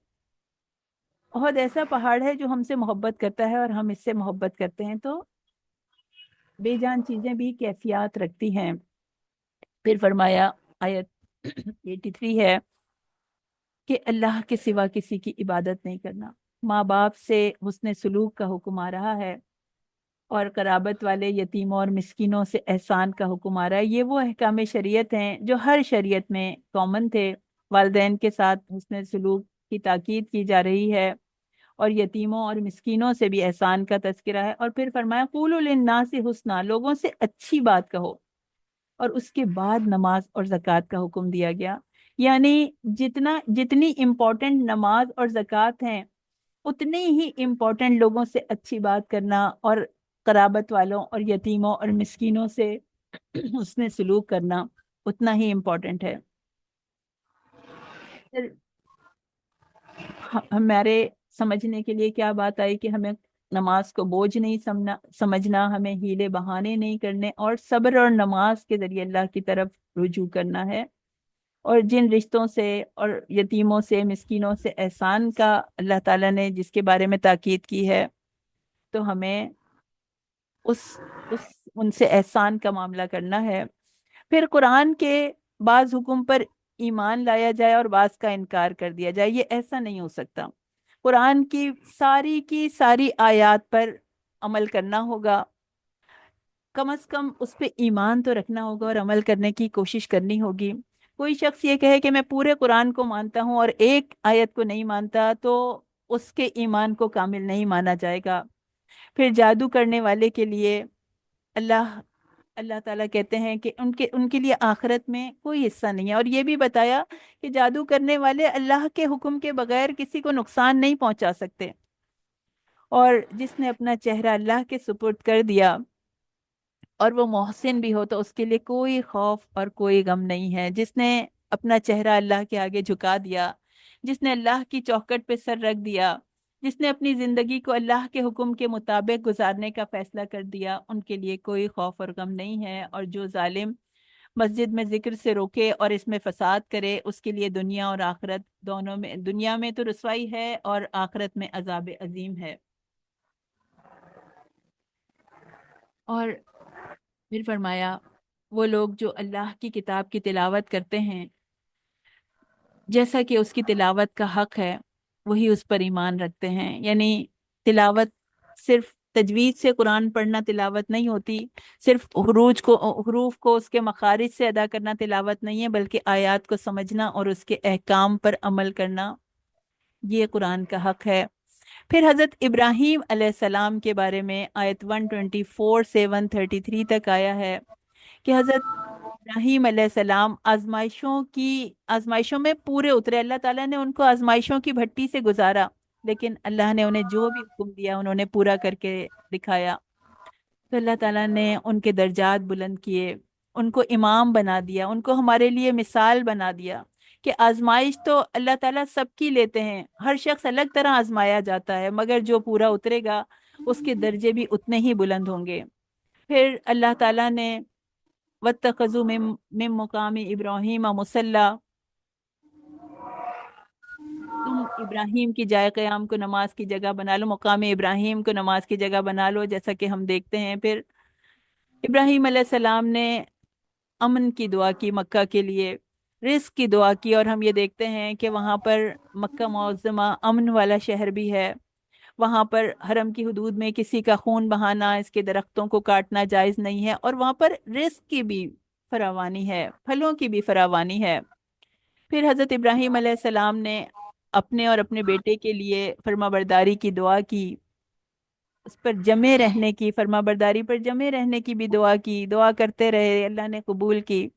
ओहद ऐसा पहाड़ है जो हमसे मोहब्बत करता है और हम इससे मोहब्बत करते हैं। तो बेजान चीजें भी कैफियत रखती हैं। फिर फरमाया, आयत 83 है, कि अल्लाह के सिवा किसी की इबादत नहीं करना। माँ बाप से हुस्ने सलूक का हुक्म आ रहा है। اور قرابت والے یتیموں اور مسکینوں سے احسان کا حکم آ رہا ہے۔ یہ وہ احکام شریعت ہیں جو ہر شریعت میں کامن تھے۔ والدین کے ساتھ حسن سلوک کی تاکید کی جا رہی ہے، اور یتیموں اور مسکینوں سے بھی احسان کا تذکرہ ہے۔ اور پھر فرمایا قولوا للناس حسنا، لوگوں سے اچھی بات کہو۔ اور اس کے بعد نماز اور زکوٰۃ کا حکم دیا گیا۔ یعنی جتنی امپورٹنٹ نماز اور زکوٰۃ ہیں، اتنی ہی امپورٹنٹ لوگوں سے اچھی بات کرنا، اور قرابت والوں اور یتیموں اور مسکینوں سے اس نے سلوک کرنا اتنا ہی امپورٹنٹ ہے۔ پھر ہمارے سمجھنے کے لیے کیا بات آئی کہ ہمیں نماز کو بوجھ نہیں سمجھنا، ہمیں ہیلے بہانے نہیں کرنے، اور صبر اور نماز کے ذریعے اللہ کی طرف رجوع کرنا ہے۔ اور جن رشتوں سے اور یتیموں سے مسکینوں سے احسان کا اللہ تعالیٰ نے جس کے بارے میں تاکید کی ہے، تو ہمیں اس اس ان سے احسان کا معاملہ کرنا ہے۔ پھر قرآن کے بعض حکم پر ایمان لایا جائے اور بعض کا انکار کر دیا جائے، یہ ایسا نہیں ہو سکتا۔ قرآن کی ساری آیات پر عمل کرنا ہوگا، کم از کم اس پہ ایمان تو رکھنا ہوگا اور عمل کرنے کی کوشش کرنی ہوگی۔ کوئی شخص یہ کہے کہ میں پورے قرآن کو مانتا ہوں اور ایک آیت کو نہیں مانتا، تو اس کے ایمان کو کامل نہیں مانا جائے گا۔ پھر جادو کرنے والے کے لیے اللہ اللہ تعالیٰ کہتے ہیں کہ ان کے لیے آخرت میں کوئی حصہ نہیں ہے، اور یہ بھی بتایا کہ جادو کرنے والے اللہ کے حکم کے بغیر کسی کو نقصان نہیں پہنچا سکتے۔ اور جس نے اپنا چہرہ اللہ کے سپرد کر دیا اور وہ محسن بھی ہو، تو اس کے لیے کوئی خوف اور کوئی غم نہیں ہے۔ جس نے اپنا چہرہ اللہ کے آگے جھکا دیا، جس نے اللہ کی چوکھٹ پہ سر رکھ دیا، جس نے اپنی زندگی کو اللہ کے حکم کے مطابق گزارنے کا فیصلہ کر دیا، ان کے لیے کوئی خوف اور غم نہیں ہے۔ اور جو ظالم مسجد میں ذکر سے روکے اور اس میں فساد کرے، اس کے لیے دنیا اور آخرت دونوں میں، دنیا میں تو رسوائی ہے اور آخرت میں عذاب عظیم ہے۔ اور پھر فرمایا وہ لوگ جو اللہ کی کتاب کی تلاوت کرتے ہیں جیسا کہ اس کی تلاوت کا حق ہے، وہی اس پر ایمان رکھتے ہیں۔ یعنی تلاوت صرف تجوید سے قرآن پڑھنا تلاوت نہیں ہوتی، صرف حروف کو اس کے مخارج سے ادا کرنا تلاوت نہیں ہے، بلکہ آیات کو سمجھنا اور اس کے احکام پر عمل کرنا، یہ قرآن کا حق ہے۔ پھر حضرت ابراہیم علیہ السلام کے بارے میں آیت 124 سے 133 تک آیا ہے کہ حضرت ابراہیم علیہ السلام آزمائشوں میں پورے اترے۔ اللہ تعالیٰ نے ان کو آزمائشوں کی بھٹی سے گزارا، لیکن اللہ نے انہیں جو بھی حکم دیا انہوں نے پورا کر کے دکھایا۔ تو اللہ تعالیٰ نے ان کے درجات بلند کیے، ان کو امام بنا دیا، ان کو ہمارے لیے مثال بنا دیا کہ آزمائش تو اللہ تعالیٰ سب کی لیتے ہیں، ہر شخص الگ طرح آزمایا جاتا ہے، مگر جو پورا اترے گا اس کے درجے بھی اتنے ہی بلند ہوں گے۔ پھر اللہ تعالیٰ نے وَاتَّخَذُوا مِن مُقَامِ إِبْرَاهِيمَ مُصَلًّى، تم ابراہیم کی جائے قیام کو نماز کی جگہ بنا لو، مقام ابراہیم کو نماز کی جگہ بنا لو، جیسا کہ ہم دیکھتے ہیں۔ پھر ابراہیم علیہ السلام نے امن کی دعا کی مکہ کے لیے، رزق کی دعا کی، اور ہم یہ دیکھتے ہیں کہ وہاں پر مکہ معظمہ امن والا شہر بھی ہے، وہاں پر حرم کی حدود میں کسی کا خون بہانا، اس کے درختوں کو کاٹنا جائز نہیں ہے، اور وہاں پر رزق کی بھی فراوانی ہے، پھلوں کی بھی فراوانی ہے۔ پھر حضرت ابراہیم علیہ السلام نے اپنے اور اپنے بیٹے کے لیے فرما برداری کی دعا کی، اس پر جمے رہنے کی، فرما برداری پر جمے رہنے کی بھی دعا کی، دعا کرتے رہے، اللہ نے قبول کی۔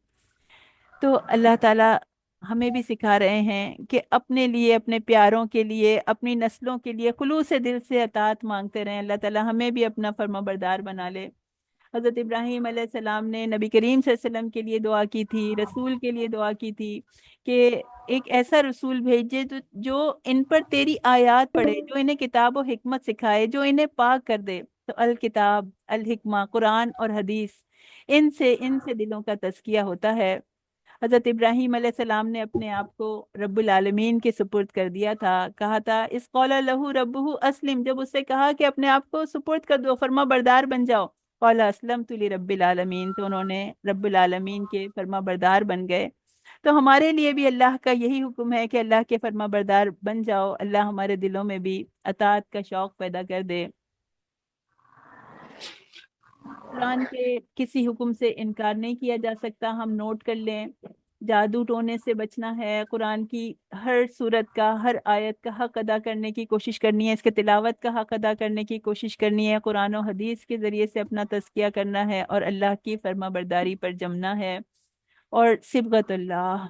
تو اللہ تعالیٰ ہمیں بھی سکھا رہے ہیں کہ اپنے لیے، اپنے پیاروں کے لیے، اپنی نسلوں کے لیے خلوص دل سے اطاعت مانگتے رہیں۔ اللہ تعالیٰ ہمیں بھی اپنا فرما بردار بنا لے۔ حضرت ابراہیم علیہ السلام نے نبی کریم صلی اللہ علیہ وسلم کے لیے دعا کی تھی، رسول کے لیے دعا کی تھی کہ ایک ایسا رسول بھیجے جو ان پر تیری آیات پڑھے، جو انہیں کتاب و حکمت سکھائے، جو انہیں پاک کر دے۔ تو الکتاب، الحکمہ، قرآن اور حدیث، ان سے دلوں کا تزکیہ ہوتا ہے۔ حضرت ابراہیم علیہ السلام نے اپنے آپ کو رب العالمین کے سپرد کر دیا تھا، کہا تھا اس قول لہو ربہ اسلم، جب اس سے کہا کہ اپنے آپ کو سپرد کر دو، فرما بردار بن جاؤ، قال اسلمت لرب العالمین، تو انہوں نے رب العالمین کے فرما بردار بن گئے۔ تو ہمارے لیے بھی اللہ کا یہی حکم ہے کہ اللہ کے فرما بردار بن جاؤ، اللہ ہمارے دلوں میں بھی اطاعت کا شوق پیدا کر دے۔ قرآن کے کسی حکم سے انکار نہیں کیا جا سکتا، ہم نوٹ کر لیں۔ جادو ٹونے سے بچنا ہے، قرآن کی ہر صورت کا، ہر آیت کا حق ادا کرنے کی کوشش کرنی ہے، اس کے تلاوت کا حق ادا کرنے کی کوشش کرنی ہے، قرآن و حدیث کے ذریعے سے اپنا تزکیہ کرنا ہے، اور اللہ کی فرما برداری پر جمنا ہے، اور صبغت اللہ،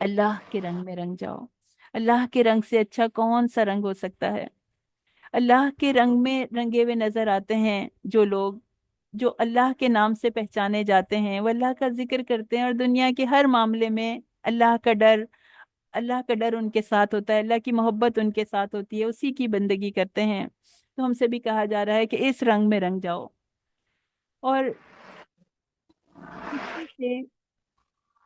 اللہ کے رنگ میں رنگ جاؤ۔ اللہ کے رنگ سے اچھا کون سا رنگ ہو سکتا ہے؟ اللہ کے رنگ میں رنگے ہوئے نظر آتے ہیں جو لوگ، جو اللہ کے نام سے پہچانے جاتے ہیں، وہ اللہ کا ذکر کرتے ہیں، اور دنیا کے ہر معاملے میں اللہ کا ڈر، اللہ کا ڈر ان کے ساتھ ہوتا ہے، اللہ کی محبت ان کے ساتھ ہوتی ہے، اسی کی بندگی کرتے ہیں۔ تو ہم سے بھی کہا جا رہا ہے کہ اس رنگ میں رنگ جاؤ، اور کسی سے،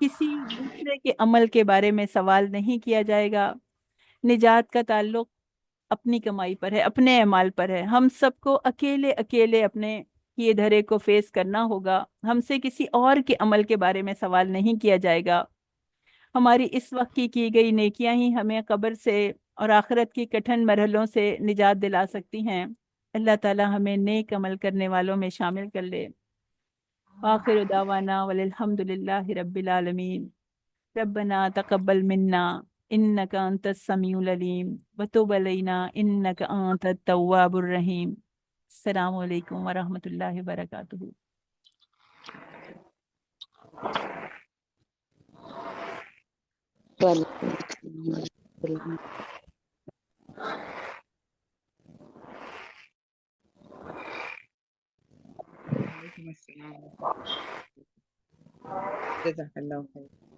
کسی دوسرے کے عمل کے بارے میں سوال نہیں کیا جائے گا۔ نجات کا تعلق اپنی کمائی پر ہے، اپنے اعمال پر ہے، ہم سب کو اکیلے اکیلے اپنے کیے دھرے کو فیس کرنا ہوگا، ہم سے کسی اور کے عمل کے بارے میں سوال نہیں کیا جائے گا۔ ہماری اس وقت کی گئی نیکیاں ہی ہمیں قبر سے اور آخرت کی کٹھن مرحلوں سے نجات دلا سکتی ہیں۔ اللہ تعالی ہمیں نیک عمل کرنے والوں میں شامل کر لے۔ آخر دعوانا والحمد للہ رب العالمین۔ ربنا تقبل منا انك انت السميع العليم وتب علينا انك انت التواب الرحيم۔ السلام علیکم ورحمۃ اللہ وبرکاتہ۔ وعلیکم السلام ورحمۃ اللہ، جزاک اللہ خیر۔